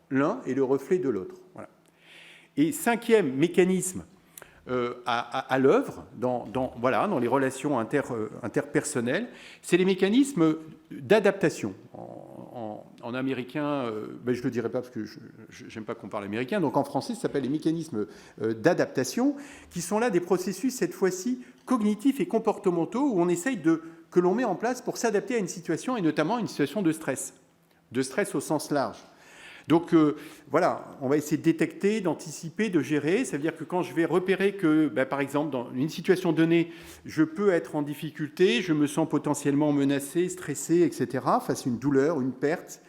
L'un est le reflet de l'autre. Voilà. Et cinquième mécanisme à l'œuvre dans les relations interpersonnelles, c'est les mécanismes d'adaptation. En américain, je ne le dirai pas parce que je n'aime pas qu'on parle américain, donc en français, ça s'appelle les mécanismes d'adaptation, qui sont là des processus, cette fois-ci, cognitifs et comportementaux, où on essaye que l'on met en place pour s'adapter à une situation, et notamment à une situation de stress au sens large. Donc voilà, on va essayer de détecter, d'anticiper, de gérer. Ça veut dire que quand je vais repérer que, par exemple, dans une situation donnée, je peux être en difficulté, je me sens potentiellement menacé, stressé, etc., face à une douleur, une perte,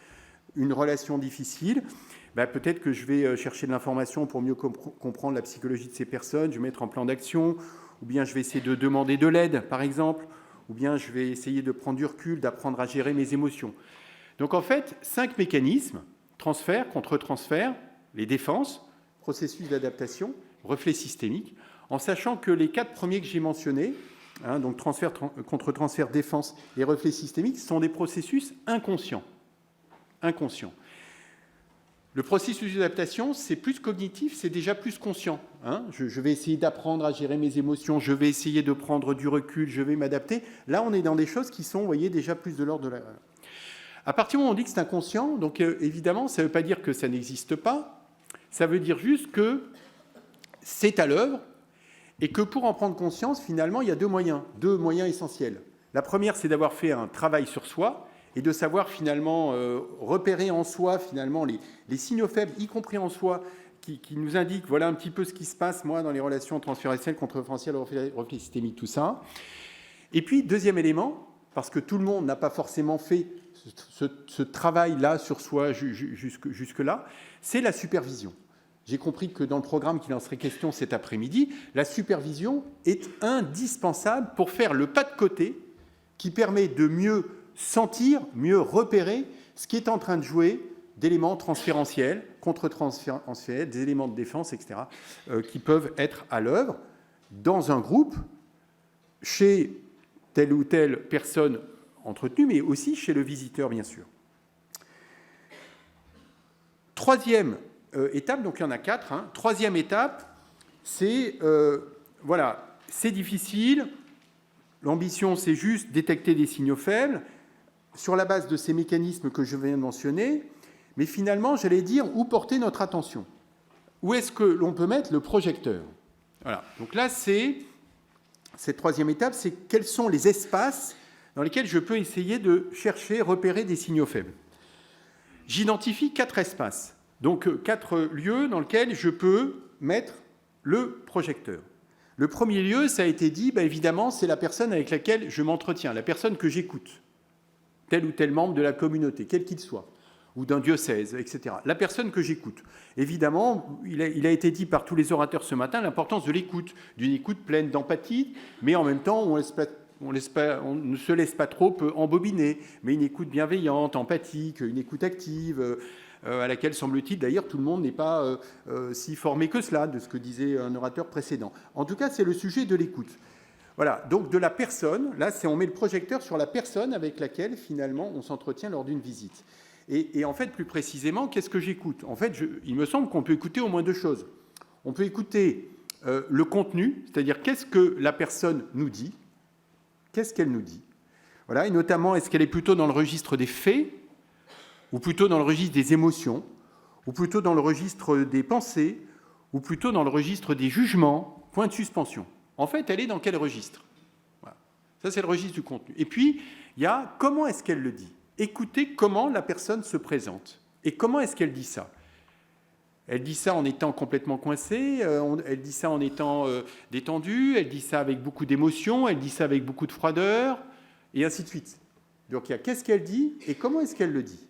une relation difficile, peut-être que je vais chercher de l'information pour mieux comprendre la psychologie de ces personnes, je vais mettre en plan d'action, ou bien je vais essayer de demander de l'aide, par exemple, ou bien je vais essayer de prendre du recul, d'apprendre à gérer mes émotions. Donc en fait, 5 mécanismes: transfert, contre-transfert, les défenses, processus d'adaptation, reflet systémique, en sachant que les 4 premiers que j'ai mentionnés, donc transfert, contre-transfert, défense et reflet systémique, sont des processus inconscients. Le processus d'adaptation, c'est plus cognitif, c'est déjà plus conscient. Je vais essayer d'apprendre à gérer mes émotions, je vais essayer de prendre du recul, je vais m'adapter. Là, on est dans des choses qui sont, vous voyez, déjà plus de l'ordre de la... À partir du moment où on dit que c'est inconscient, donc évidemment, ça ne veut pas dire que ça n'existe pas, ça veut dire juste que c'est à l'œuvre et que pour en prendre conscience, finalement, il y a deux moyens essentiels. La première, c'est d'avoir fait un travail sur soi et de savoir finalement repérer en soi finalement les signaux faibles, y compris en soi, qui nous indiquent voilà un petit peu ce qui se passe, moi, dans les relations transférentielles, contre-référentielles, reflet systémique, tout ça. Et puis, deuxième élément, parce que tout le monde n'a pas forcément fait ce travail-là sur soi jusque-là, c'est la supervision. J'ai compris que dans le programme qu'il en serait question cet après-midi, la supervision est indispensable pour faire le pas de côté qui permet de mieux sentir, mieux repérer ce qui est en train de jouer d'éléments transférentiels, contre-transférentiels, des éléments de défense, etc., qui peuvent être à l'œuvre dans un groupe, chez telle ou telle personne entretenue, mais aussi chez le visiteur, bien sûr. Troisième étape, donc il y en a 4. Troisième étape, c'est, c'est difficile. L'ambition, c'est juste détecter des signaux faibles sur la base de ces mécanismes que je viens de mentionner. Mais finalement, j'allais dire, où porter notre attention? Où est-ce que l'on peut mettre le projecteur? Voilà. Donc là, cette troisième étape, c'est quels sont les espaces dans lesquels je peux essayer de chercher, repérer des signaux faibles. J'identifie 4 espaces, donc 4 lieux dans lesquels je peux mettre le projecteur. Le premier lieu, ça a été dit, évidemment, c'est la personne avec laquelle je m'entretiens, la personne que j'écoute, tel ou tel membre de la communauté, quel qu'il soit, ou d'un diocèse, etc. La personne que j'écoute. Évidemment, il a été dit par tous les orateurs ce matin, l'importance de l'écoute, d'une écoute pleine d'empathie, mais en même temps, on ne se laisse pas trop embobiner, mais une écoute bienveillante, empathique, une écoute active, à laquelle, semble-t-il, d'ailleurs, tout le monde n'est pas si formé que cela, de ce que disait un orateur précédent. En tout cas, c'est le sujet de l'écoute. Voilà, donc de la personne, là, on met le projecteur sur la personne avec laquelle, finalement, on s'entretient lors d'une visite. Et en fait, plus précisément, qu'est-ce que j'écoute? En fait, il me semble qu'on peut écouter au moins 2 choses. On peut écouter le contenu, c'est-à-dire qu'est-ce que la personne nous dit, qu'est-ce qu'elle nous dit. Voilà, et notamment, est-ce qu'elle est plutôt dans le registre des faits, ou plutôt dans le registre des émotions, ou plutôt dans le registre des pensées, ou plutôt dans le registre des jugements, point de suspension. En fait, elle est dans quel registre? Voilà. Ça, c'est le registre du contenu. Et puis, il y a comment est-ce qu'elle le dit. Écoutez comment la personne se présente. Et comment est-ce qu'elle dit ça? Elle dit ça en étant complètement coincée, elle dit ça en étant détendue, elle dit ça avec beaucoup d'émotion, elle dit ça avec beaucoup de froideur, et ainsi de suite. Donc, il y a qu'est-ce qu'elle dit et comment est-ce qu'elle le dit.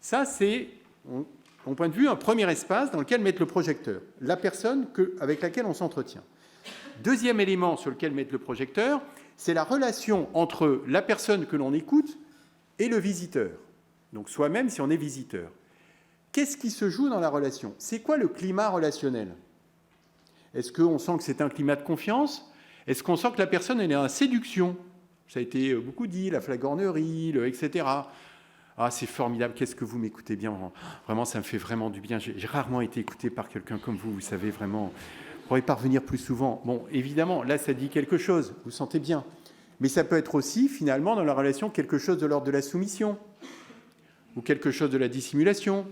Ça, c'est, mon point de vue, un premier espace dans lequel mettre le projecteur, la personne avec laquelle on s'entretient. Deuxième élément sur lequel mettre le projecteur, c'est la relation entre la personne que l'on écoute et le visiteur. Donc soi-même si on est visiteur. Qu'est-ce qui se joue dans la relation? C'est quoi le climat relationnel? Est-ce qu'on sent que c'est un climat de confiance? Est-ce qu'on sent que la personne elle est en séduction? Ça a été beaucoup dit, la flagornerie, etc. Ah, c'est formidable, qu'est-ce que vous m'écoutez bien. Vraiment, ça me fait vraiment du bien. J'ai rarement été écouté par quelqu'un comme vous savez, vraiment. Vous pourriez pas revenir plus souvent. Bon, évidemment, là, ça dit quelque chose, vous sentez bien. Mais ça peut être aussi, finalement, dans la relation, quelque chose de l'ordre de la soumission ou quelque chose de la dissimulation.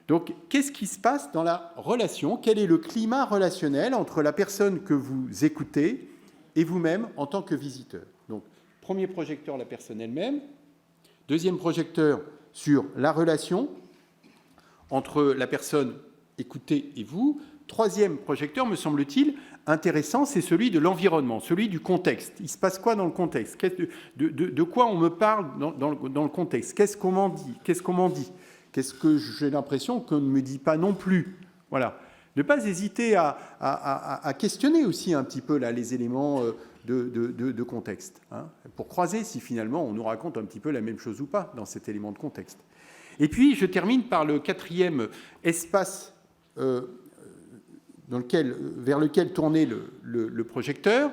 Donc, qu'est-ce qui se passe dans la relation? Quel est le climat relationnel entre la personne que vous écoutez et vous-même en tant que visiteur? Donc, premier projecteur, la personne elle-même. Deuxième projecteur sur la relation entre la personne écoutée et vous. Troisième projecteur, me semble-t-il, intéressant, c'est celui de l'environnement, celui du contexte. Il se passe quoi dans le contexte? De quoi on me parle dans le contexte? Qu'est-ce qu'on m'en dit? Qu'est-ce que j'ai l'impression qu'on ne me dit pas non plus? Voilà. Ne pas hésiter à questionner aussi un petit peu là, les éléments de contexte, hein, pour croiser si finalement on nous raconte un petit peu la même chose ou pas dans cet élément de contexte. Et puis, je termine par le quatrième espace vers lequel tourner le projecteur,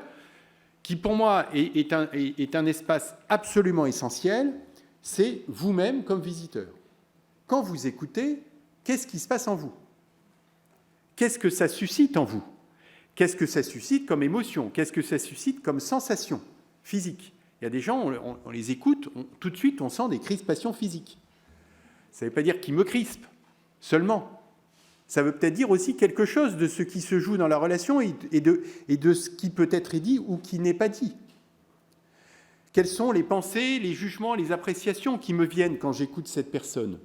qui pour moi est un espace absolument essentiel, c'est vous-même comme visiteur. Quand vous écoutez, qu'est-ce qui se passe en vous? Qu'est-ce que ça suscite en vous? Qu'est-ce que ça suscite comme émotion? Qu'est-ce que ça suscite comme sensation physique? Il y a des gens, on les écoute, tout de suite, on sent des crispations physiques. Ça ne veut pas dire qu'ils me crispent seulement. Ça veut peut-être dire aussi quelque chose de ce qui se joue dans la relation et de ce qui peut être dit ou qui n'est pas dit. Quelles sont les pensées, les jugements, les appréciations qui me viennent quand j'écoute cette personne?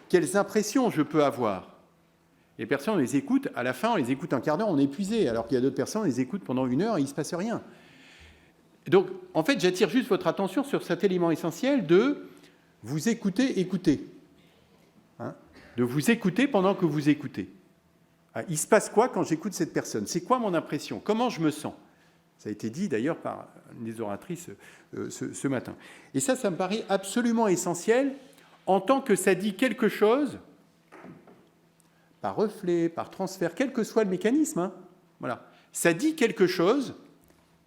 Quelles impressions je peux avoir? Les personnes, on les écoute, à la fin, on les écoute un quart d'heure, on est épuisé, alors qu'il y a d'autres personnes, on les écoute pendant 1 heure et il ne se passe rien. Donc, en fait, j'attire juste votre attention sur cet élément essentiel de vous écouter. Hein, de vous écouter pendant que vous écoutez. Il se passe quoi quand j'écoute cette personne? C'est quoi mon impression? Comment je me sens? Ça a été dit d'ailleurs par une des oratrices ce matin. Et ça me paraît absolument essentiel en tant que ça dit quelque chose, par reflet, par transfert, quel que soit le mécanisme, hein, voilà. Ça dit quelque chose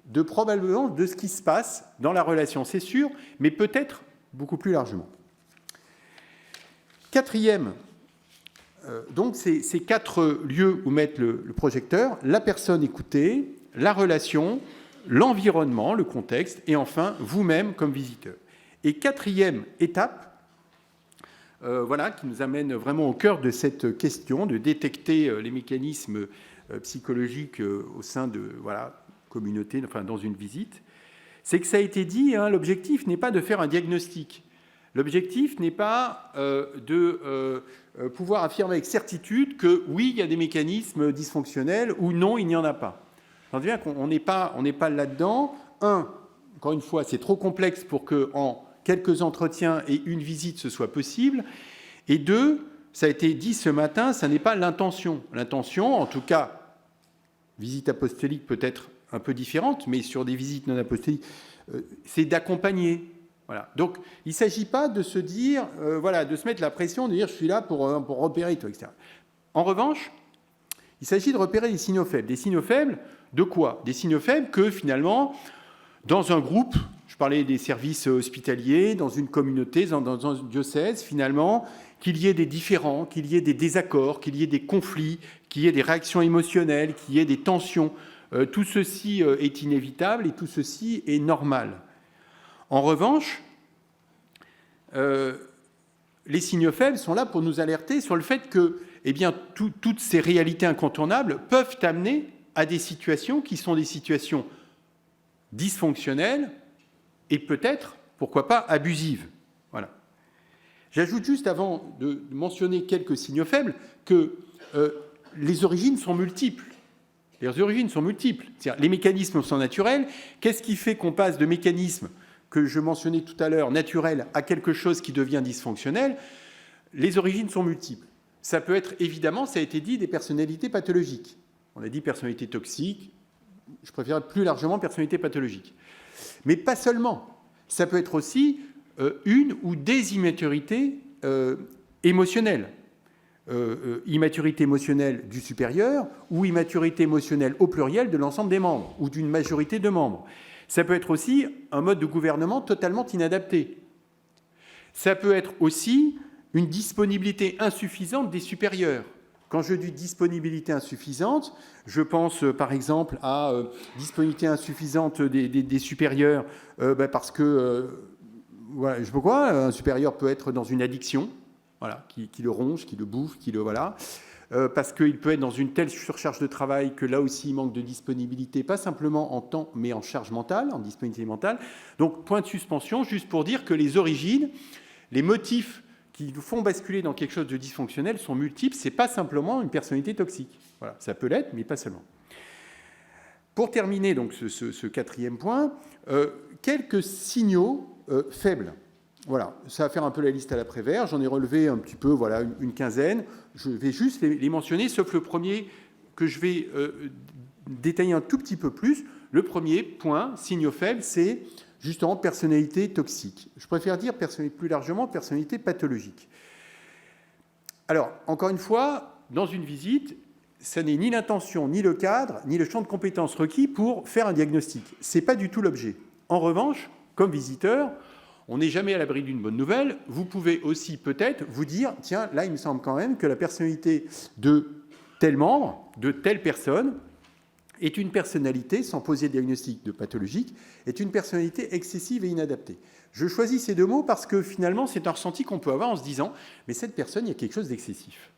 de probablement de ce qui se passe dans la relation, c'est sûr, mais peut-être beaucoup plus largement. Quatrième, donc ces 4 lieux où mettre le projecteur, la personne écoutée, la relation, l'environnement, le contexte, et enfin vous-même comme visiteur. Et 4e étape, qui nous amène vraiment au cœur de cette question, de détecter les mécanismes psychologiques au sein de communauté, enfin dans une visite, c'est que ça a été dit, hein, l'objectif n'est pas de faire un diagnostic. L'objectif n'est pas de pouvoir affirmer avec certitude que oui, il y a des mécanismes dysfonctionnels ou non, il n'y en a pas. On voit qu'on n'est pas là-dedans. Encore une fois, c'est trop complexe pour qu'en quelques entretiens et une visite, ce soit possible. Et 2, ça a été dit ce matin, ça n'est pas l'intention. L'intention, en tout cas, visite apostolique peut être un peu différente, mais sur des visites non apostoliques, c'est d'accompagner. Voilà. Donc, il ne s'agit pas de se dire, de se mettre la pression, de dire je suis là pour repérer tout, etc. En revanche, il s'agit de repérer des signaux faibles. Des signaux faibles de quoi? Des signaux faibles que finalement, dans un groupe, je parlais des services hospitaliers, dans une communauté, dans un diocèse, finalement, qu'il y ait des différends, qu'il y ait des désaccords, qu'il y ait des conflits, qu'il y ait des réactions émotionnelles, qu'il y ait des tensions. Tout ceci est inévitable et tout ceci est normal. En revanche, les signaux faibles sont là pour nous alerter sur le fait que toutes ces réalités incontournables peuvent amener à des situations qui sont des situations dysfonctionnelles et peut-être, pourquoi pas, abusives. Voilà. J'ajoute juste, avant de mentionner quelques signaux faibles, que les origines sont multiples. C'est-à-dire, les mécanismes sont naturels. Qu'est-ce qui fait qu'on passe de mécanismes que je mentionnais tout à l'heure, naturels, à quelque chose qui devient dysfonctionnel? Les origines sont multiples. Ça peut être, évidemment, ça a été dit, des personnalités pathologiques. On a dit personnalité toxique, je préfère plus largement personnalité pathologique. Mais pas seulement. Ça peut être aussi une ou des immaturités émotionnelles. immaturité émotionnelle du supérieur ou immaturité émotionnelle au pluriel de l'ensemble des membres ou d'une majorité de membres. Ça peut être aussi un mode de gouvernement totalement inadapté. Ça peut être aussi une disponibilité insuffisante des supérieurs. Quand je dis disponibilité insuffisante, je pense par exemple à disponibilité insuffisante des supérieurs parce que, voilà, je sais pas quoi, un supérieur peut être dans une addiction, voilà, qui le ronge, qui le bouffe, qui le... Voilà. Parce qu'il peut être dans une telle surcharge de travail que là aussi il manque de disponibilité, pas simplement en temps, mais en charge mentale, en disponibilité mentale. Donc, point de suspension, juste pour dire que les origines, les motifs qui nous font basculer dans quelque chose de dysfonctionnel sont multiples. Ce n'est pas simplement une personnalité toxique. Voilà, ça peut l'être, mais pas seulement. Pour terminer donc ce quatrième point, quelques signaux faibles. Voilà, ça va faire un peu la liste à l'après-vert. J'en ai relevé un petit peu, voilà, une quinzaine. Je vais juste les mentionner, sauf le premier que je vais détailler un tout petit peu plus. Le premier point, signaux faibles, c'est justement personnalité toxique. Je préfère dire plus largement personnalité pathologique. Alors, encore une fois, dans une visite, ça n'est ni l'intention, ni le cadre, ni le champ de compétences requis pour faire un diagnostic. Ce n'est pas du tout l'objet. En revanche, comme visiteur, on n'est jamais à l'abri d'une bonne nouvelle. Vous pouvez aussi peut-être vous dire, tiens, là, il me semble quand même que la personnalité de tel membre, de telle personne, est une personnalité, sans poser de diagnostic de pathologique, est une personnalité excessive et inadaptée. Je choisis ces deux mots parce que finalement, c'est un ressenti qu'on peut avoir en se disant, mais cette personne, il y a quelque chose d'excessif.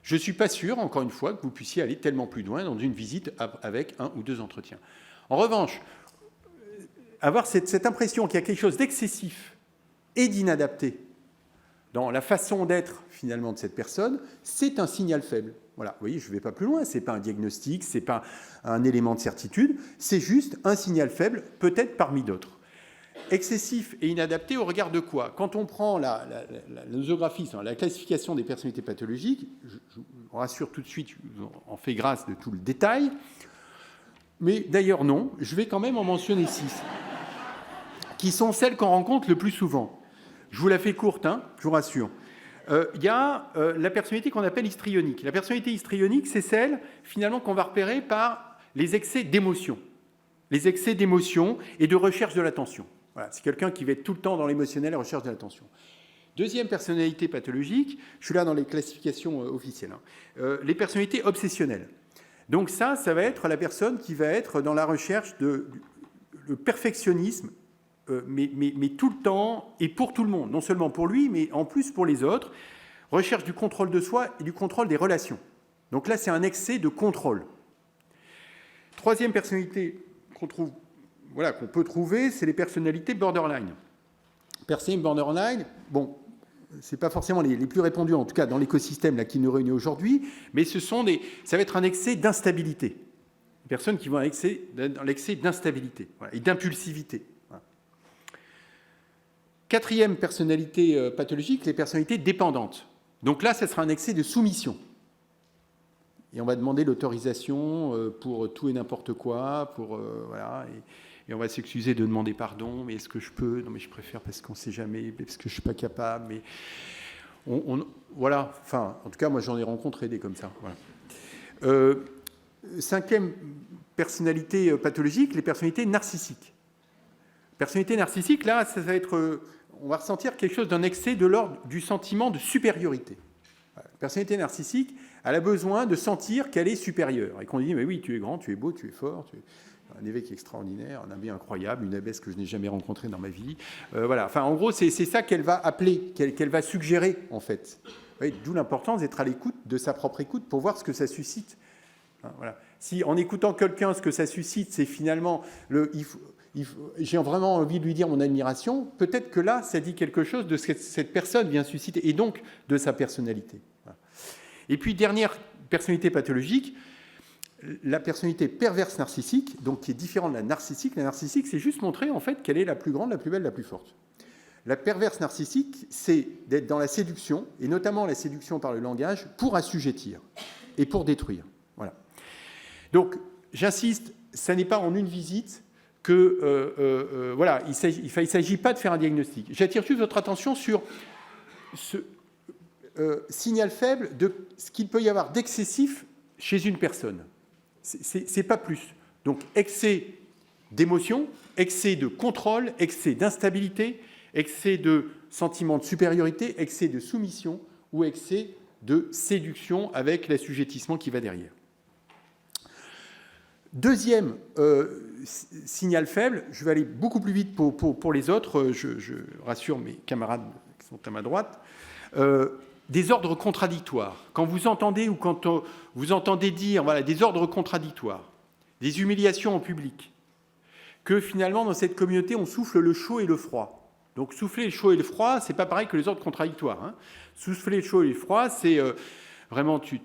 Je ne suis pas sûr, encore une fois, que vous puissiez aller tellement plus loin dans une visite avec 1 ou 2 entretiens. En revanche, avoir cette impression qu'il y a quelque chose d'excessif et d'inadapté dans la façon d'être finalement de cette personne, c'est un signal faible. Voilà, vous voyez, je ne vais pas plus loin, ce n'est pas un diagnostic, ce n'est pas un élément de certitude, c'est juste un signal faible, peut-être parmi d'autres. Excessif et inadapté au regard de quoi? Quand on prend la nosographie, la classification des personnalités pathologiques, je vous rassure tout de suite, je vous en fais grâce de tout le détail, mais d'ailleurs non, je vais quand même en mentionner 6, qui sont celles qu'on rencontre le plus souvent. Je vous la fais courte, hein, je vous rassure. Il y a la personnalité qu'on appelle histrionique. La personnalité histrionique, c'est celle, finalement, qu'on va repérer par les excès d'émotion. Les excès d'émotion et de recherche de l'attention. Voilà, c'est quelqu'un qui va être tout le temps dans l'émotionnel et recherche de l'attention. Deuxième personnalité pathologique, je suis là dans les classifications officielles, hein, les personnalités obsessionnelles. Donc ça va être la personne qui va être dans la recherche de le perfectionnisme, mais tout le temps et pour tout le monde, non seulement pour lui, mais en plus pour les autres. Recherche du contrôle de soi et du contrôle des relations. Donc là, c'est un excès de contrôle. Troisième personnalité qu'on peut trouver, c'est les personnalités borderline. Personnalité borderline, bon, ce n'est pas forcément les plus répandues, en tout cas dans l'écosystème là, qui nous réunit aujourd'hui, mais ça va être un excès d'instabilité. Des personnes qui vont dans l'excès d'instabilité, voilà, et d'impulsivité. Voilà. Quatrième personnalité pathologique, les personnalités dépendantes. Donc là, ce sera un excès de soumission. Et on va demander l'autorisation pour tout et n'importe quoi, voilà, et on va s'excuser de demander pardon, mais est-ce que je peux? Non, mais je préfère parce qu'on ne sait jamais, parce que je ne suis pas capable. Mais voilà, enfin, en tout cas, moi, j'en ai rencontré des comme ça. Voilà. Cinquième personnalité pathologique, les personnalités narcissiques. Personnalité narcissique, là, ça va être... on va ressentir quelque chose d'un excès de l'ordre du sentiment de supériorité. Voilà. La personnalité narcissique, elle a besoin de sentir qu'elle est supérieure. Et qu'on lui dit, mais oui, tu es grand, tu es beau, tu es fort, tu es un évêque extraordinaire, un abbé incroyable, une abbesse que je n'ai jamais rencontrée dans ma vie. Voilà. Enfin, en gros, c'est ça qu'elle va appeler, qu'elle va suggérer, en fait. D'où l'importance d'être à l'écoute de sa propre écoute pour voir ce que ça suscite. Voilà. Si en écoutant quelqu'un, ce que ça suscite, c'est finalement... j'ai vraiment envie de lui dire mon admiration, peut-être que là, ça dit quelque chose de ce que cette personne vient susciter, et donc de sa personnalité. Voilà. Et puis, dernière personnalité pathologique, la personnalité perverse narcissique, donc qui est différente de la narcissique. La narcissique, c'est juste montrer en fait qu'elle est la plus grande, la plus belle, la plus forte. La perverse narcissique, c'est d'être dans la séduction, et notamment la séduction par le langage, pour assujettir et pour détruire. Voilà. Donc, j'insiste, ça n'est pas en une visite que... voilà, il ne s'agit pas de faire un diagnostic. J'attire juste votre attention sur signal faible de ce qu'il peut y avoir d'excessif chez une personne. C'est pas plus. Donc, excès d'émotion, excès de contrôle, excès d'instabilité, excès de sentiment de supériorité, excès de soumission ou excès de séduction avec l'assujettissement qui va derrière. Deuxième signal faible, je vais aller beaucoup plus vite pour les autres, je rassure mes camarades qui sont à ma droite, des ordres contradictoires. Quand vous entendez ou quand vous entendez dire voilà, des ordres contradictoires, des humiliations en public, que finalement dans cette communauté on souffle le chaud et le froid. Donc souffler le chaud et le froid, c'est pas pareil que les ordres contradictoires. Hein. Souffler le chaud et le froid, c'est vraiment, tu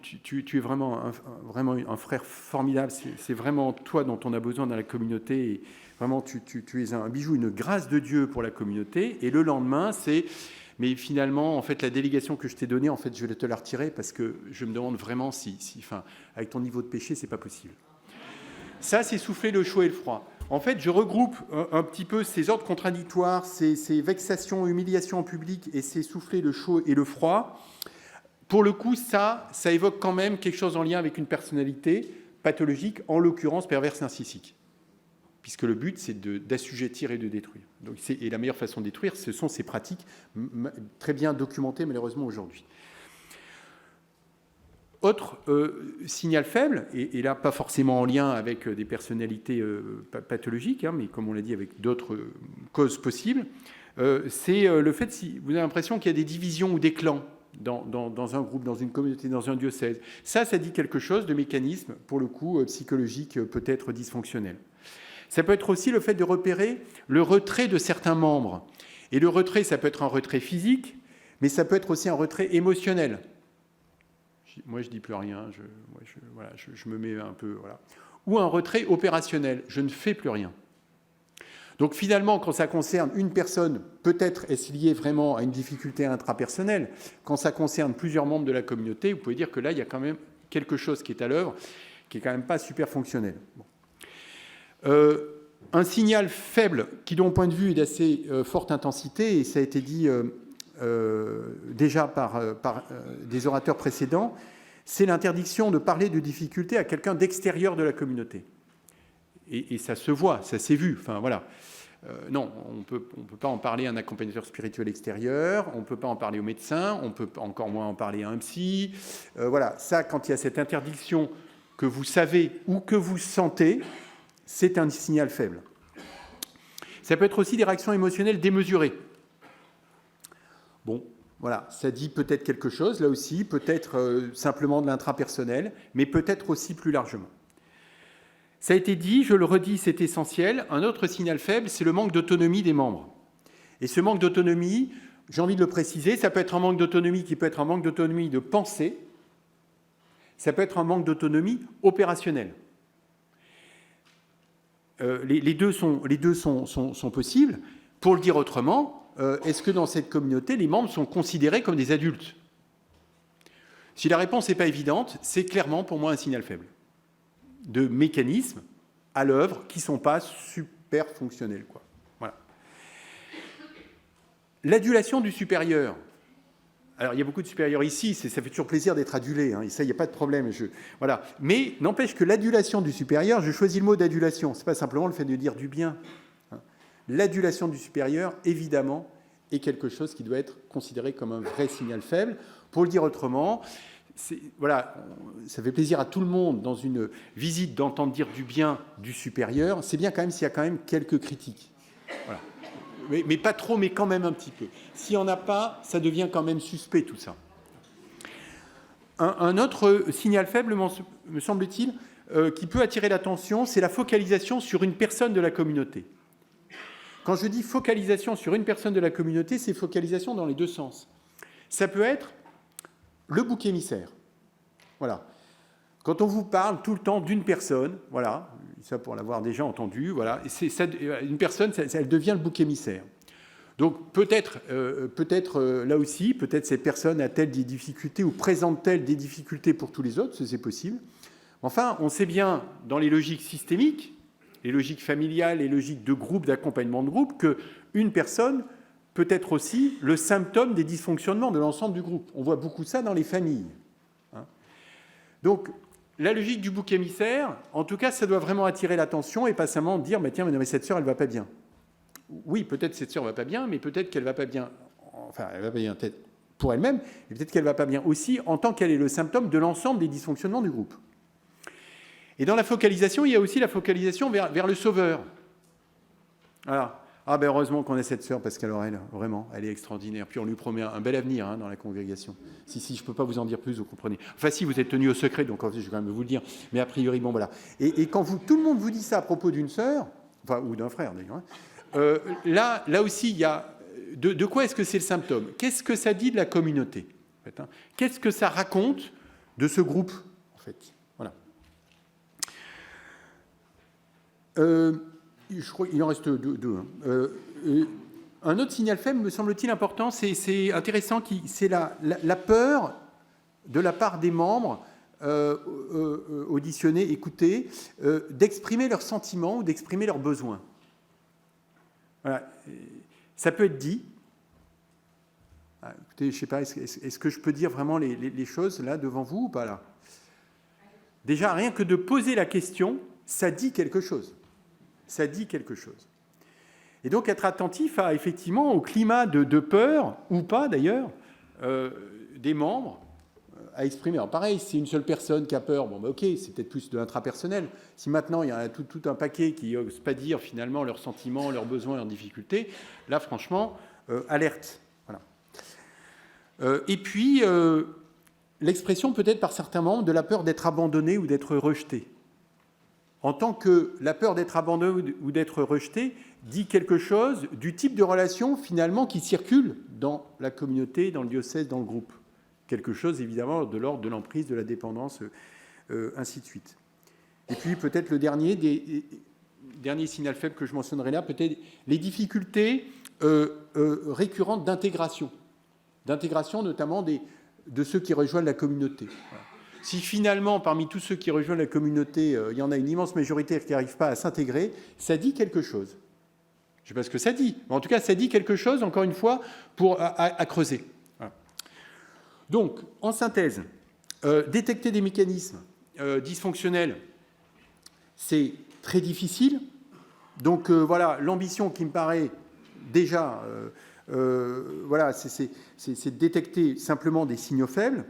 es vraiment un frère formidable, c'est vraiment toi dont on a besoin dans la communauté, et vraiment tu es un bijou, une grâce de Dieu pour la communauté, et le lendemain c'est, mais finalement en fait la délégation que je t'ai donnée, en fait je vais te la retirer parce que je me demande vraiment si enfin, avec ton niveau de péché c'est pas possible. Ça c'est souffler le chaud et le froid. En fait, je regroupe un petit peu ces ordres contradictoires, ces vexations, humiliations en public et ces souffler le chaud et le froid. Pour le coup, ça évoque quand même quelque chose en lien avec une personnalité pathologique, en l'occurrence perverse narcissique. Puisque le but, c'est d'assujettir et de détruire. Donc, et la meilleure façon de détruire, ce sont ces pratiques très bien documentées, malheureusement, aujourd'hui. Autre signal faible, et là, pas forcément en lien avec des personnalités pathologiques, hein, mais comme on l'a dit, avec d'autres causes possibles, c'est le fait, si vous avez l'impression qu'il y a des divisions ou des clans dans un groupe, dans une communauté, dans un diocèse. Ça dit quelque chose de mécanisme, pour le coup, psychologique, peut-être dysfonctionnel. Ça peut être aussi le fait de repérer le retrait de certains membres. Et le retrait, ça peut être un retrait physique, mais ça peut être aussi un retrait émotionnel. Moi, je ne dis plus rien, je me mets un peu... Voilà. Ou un retrait opérationnel, je ne fais plus rien. Donc finalement, quand ça concerne une personne, peut-être est-ce lié vraiment à une difficulté intrapersonnelle. Quand ça concerne plusieurs membres de la communauté, vous pouvez dire que là, il y a quand même quelque chose qui est à l'œuvre, qui n'est quand même pas super fonctionnel. Bon. Un signal faible, qui de mon point de vue est d'assez forte intensité, et ça a été dit déjà par des orateurs précédents, c'est l'interdiction de parler de difficultés à quelqu'un d'extérieur de la communauté. Et ça se voit, ça s'est vu. Enfin, voilà. Non, on peut pas en parler à un accompagnateur spirituel extérieur, on ne peut pas en parler au médecin, on peut encore moins en parler à un psy. Voilà, ça, quand il y a cette interdiction que vous savez ou que vous sentez, c'est un signal faible. Ça peut être aussi des réactions émotionnelles démesurées. Bon, voilà, ça dit peut-être quelque chose, là aussi, peut-être simplement de l'intrapersonnel, mais peut-être aussi plus largement. Ça a été dit, je le redis, c'est essentiel. Un autre signal faible, c'est le manque d'autonomie des membres. Et ce manque d'autonomie, j'ai envie de le préciser, ça peut être un manque d'autonomie qui peut être un manque d'autonomie de pensée, ça peut être un manque d'autonomie opérationnelle. Les deux sont possibles. Pour le dire autrement, est-ce que dans cette communauté, les membres sont considérés comme des adultes ? Si la réponse n'est pas évidente, c'est clairement pour moi un signal faible de mécanismes à l'œuvre qui ne sont pas super fonctionnels, quoi. Voilà. L'adulation du supérieur. Alors, il y a beaucoup de supérieurs ici, ça fait toujours plaisir d'être adulé, hein, et ça, il n'y a pas de problème. Voilà. Mais n'empêche que l'adulation du supérieur, je choisis le mot d'adulation, ce n'est pas simplement le fait de dire du bien. Hein. L'adulation du supérieur, évidemment, est quelque chose qui doit être considéré comme un vrai signal faible. Pour le dire autrement, voilà, ça fait plaisir à tout le monde dans une visite d'entendre dire du bien du supérieur. C'est bien quand même s'il y a quand même quelques critiques. Voilà. Mais pas trop, mais quand même un petit peu. S'il n'y en a pas, ça devient quand même suspect tout ça. Un autre signal faible, me semble-t-il, qui peut attirer l'attention, c'est la focalisation sur une personne de la communauté. Quand je dis focalisation sur une personne de la communauté, c'est focalisation dans les deux sens. Ça peut être le bouc émissaire. Voilà. Quand on vous parle tout le temps d'une personne, voilà, ça pour l'avoir déjà entendu, voilà, une personne, elle devient le bouc émissaire. Donc peut-être là aussi, peut-être cette personne a-t-elle des difficultés ou présente-t-elle des difficultés pour tous les autres, c'est possible. Enfin, on sait bien dans les logiques systémiques, les logiques familiales, les logiques de groupe, d'accompagnement de groupe, qu'une personne peut être aussi le symptôme des dysfonctionnements de l'ensemble du groupe. On voit beaucoup ça dans les familles. Donc, la logique du bouc émissaire, en tout cas, ça doit vraiment attirer l'attention et pas seulement dire « tiens, mais cette sœur, elle ne va pas bien ». Oui, peut-être cette sœur ne va pas bien, mais peut-être qu'elle ne va pas bien, enfin, elle va pas bien peut-être pour elle-même, mais peut-être qu'elle ne va pas bien aussi en tant qu'elle est le symptôme de l'ensemble des dysfonctionnements du groupe. Et dans la focalisation, il y a aussi la focalisation vers le sauveur. Voilà. Ah ben heureusement qu'on a cette sœur, parce qu'alors elle, vraiment, elle est extraordinaire. Puis on lui promet un bel avenir dans la congrégation. Si, je ne peux pas vous en dire plus, vous comprenez. Enfin si, vous êtes tenu au secret, donc en fait, je vais quand même vous le dire. Mais a priori, bon voilà. Et quand tout le monde vous dit ça à propos d'une sœur, enfin, ou d'un frère d'ailleurs, là aussi, il y a... De quoi est-ce que c'est le symptôme? Qu'est-ce que ça dit de la communauté en fait, Qu'est-ce que ça raconte de ce groupe en fait? Voilà. Je crois qu'il en reste deux. Un autre signal faible, me semble-t-il, important, c'est intéressant, c'est la peur de la part des membres auditionnés, écoutés, d'exprimer leurs sentiments ou d'exprimer leurs besoins. Voilà. Ça peut être dit. Écoutez, je ne sais pas, est-ce que je peux dire vraiment les choses là devant vous ou pas là? Déjà, rien que de poser la question, ça dit quelque chose. Ça dit quelque chose. Et donc, être attentif effectivement au climat de peur, ou pas d'ailleurs, des membres à exprimer. Alors pareil, si c'est une seule personne qui a peur, bon, ben ok, c'est peut-être plus de l'intrapersonnel. Si maintenant, il y a tout un paquet qui n'ose pas dire finalement leurs sentiments, leurs besoins, leurs difficultés, là, franchement, alerte. Voilà. Et puis, l'expression peut-être par certains membres de la peur d'être abandonné ou d'être rejeté. En tant que la peur d'être abandonné ou d'être rejeté dit quelque chose du type de relation finalement qui circule dans la communauté, dans le diocèse, dans le groupe. Quelque chose évidemment de l'ordre de l'emprise, de la dépendance, ainsi de suite. Et puis peut-être le dernier signal faible que je mentionnerai là, peut-être les difficultés récurrentes d'intégration notamment de ceux qui rejoignent la communauté. Voilà. Si finalement, parmi tous ceux qui rejoignent la communauté, il y en a une immense majorité qui n'arrive pas à s'intégrer, ça dit quelque chose. Je ne sais pas ce que ça dit, mais en tout cas, ça dit quelque chose, encore une fois, à creuser. Voilà. Donc, en synthèse, détecter des mécanismes dysfonctionnels, c'est très difficile. Donc, voilà, l'ambition qui me paraît déjà, voilà, c'est de détecter simplement des signaux faibles.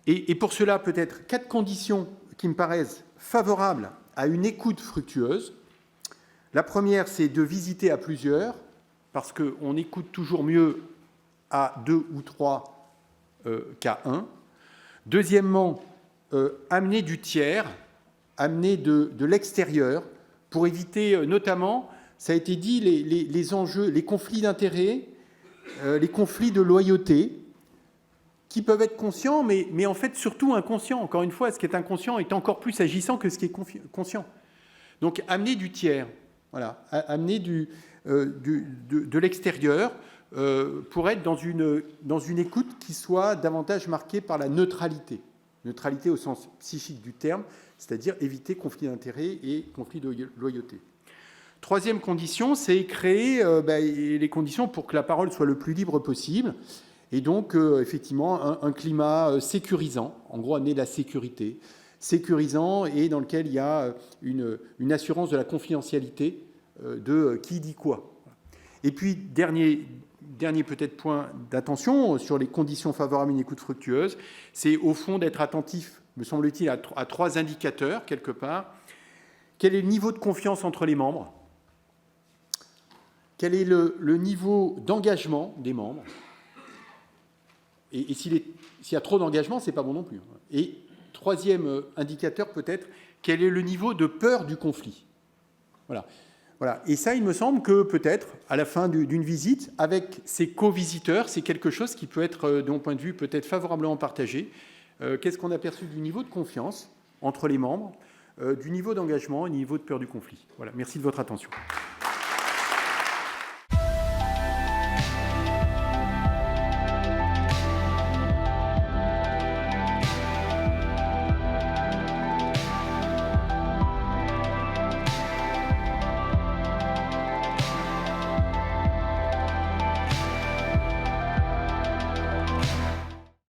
Et pour cela, peut-être 4 conditions qui me paraissent favorables à une écoute fructueuse. La première, c'est de visiter à plusieurs, parce qu'on écoute toujours mieux à 2 ou 3 qu'à 1. Deuxièmement, amener du tiers, amener de l'extérieur, pour éviter notamment, ça a été dit, les enjeux, les conflits d'intérêts, les conflits de loyauté, qui peuvent être conscients, mais en fait surtout inconscients. Encore une fois, ce qui est inconscient est encore plus agissant que ce qui est conscient. Donc, amener du tiers, voilà, amener de l'extérieur pour être dans une écoute qui soit davantage marquée par la neutralité. Neutralité au sens psychique du terme, c'est-à-dire éviter conflit d'intérêts et conflit de loyauté. Troisième condition, c'est créer les conditions pour que la parole soit le plus libre possible. Et donc, effectivement, un climat sécurisant, en gros, amener de la sécurité, sécurisant et dans lequel il y a une assurance de la confidentialité de qui dit quoi. Et puis, dernier peut-être point d'attention sur les conditions favorables à une écoute fructueuse, c'est au fond d'être attentif, me semble-t-il, à 3 indicateurs, quelque part. Quel est le niveau de confiance entre les membres? Quel est le niveau d'engagement des membres? Et s'il y a trop d'engagement, ce n'est pas bon non plus. Et troisième indicateur peut-être, quel est le niveau de peur du conflit? Voilà. Et ça, il me semble que peut-être, à la fin d'une visite, avec ses co-visiteurs, c'est quelque chose qui peut être, de mon point de vue, peut-être favorablement partagé. Qu'est-ce qu'on a perçu du niveau de confiance entre les membres, du niveau d'engagement et du niveau de peur du conflit? Voilà. Merci de votre attention.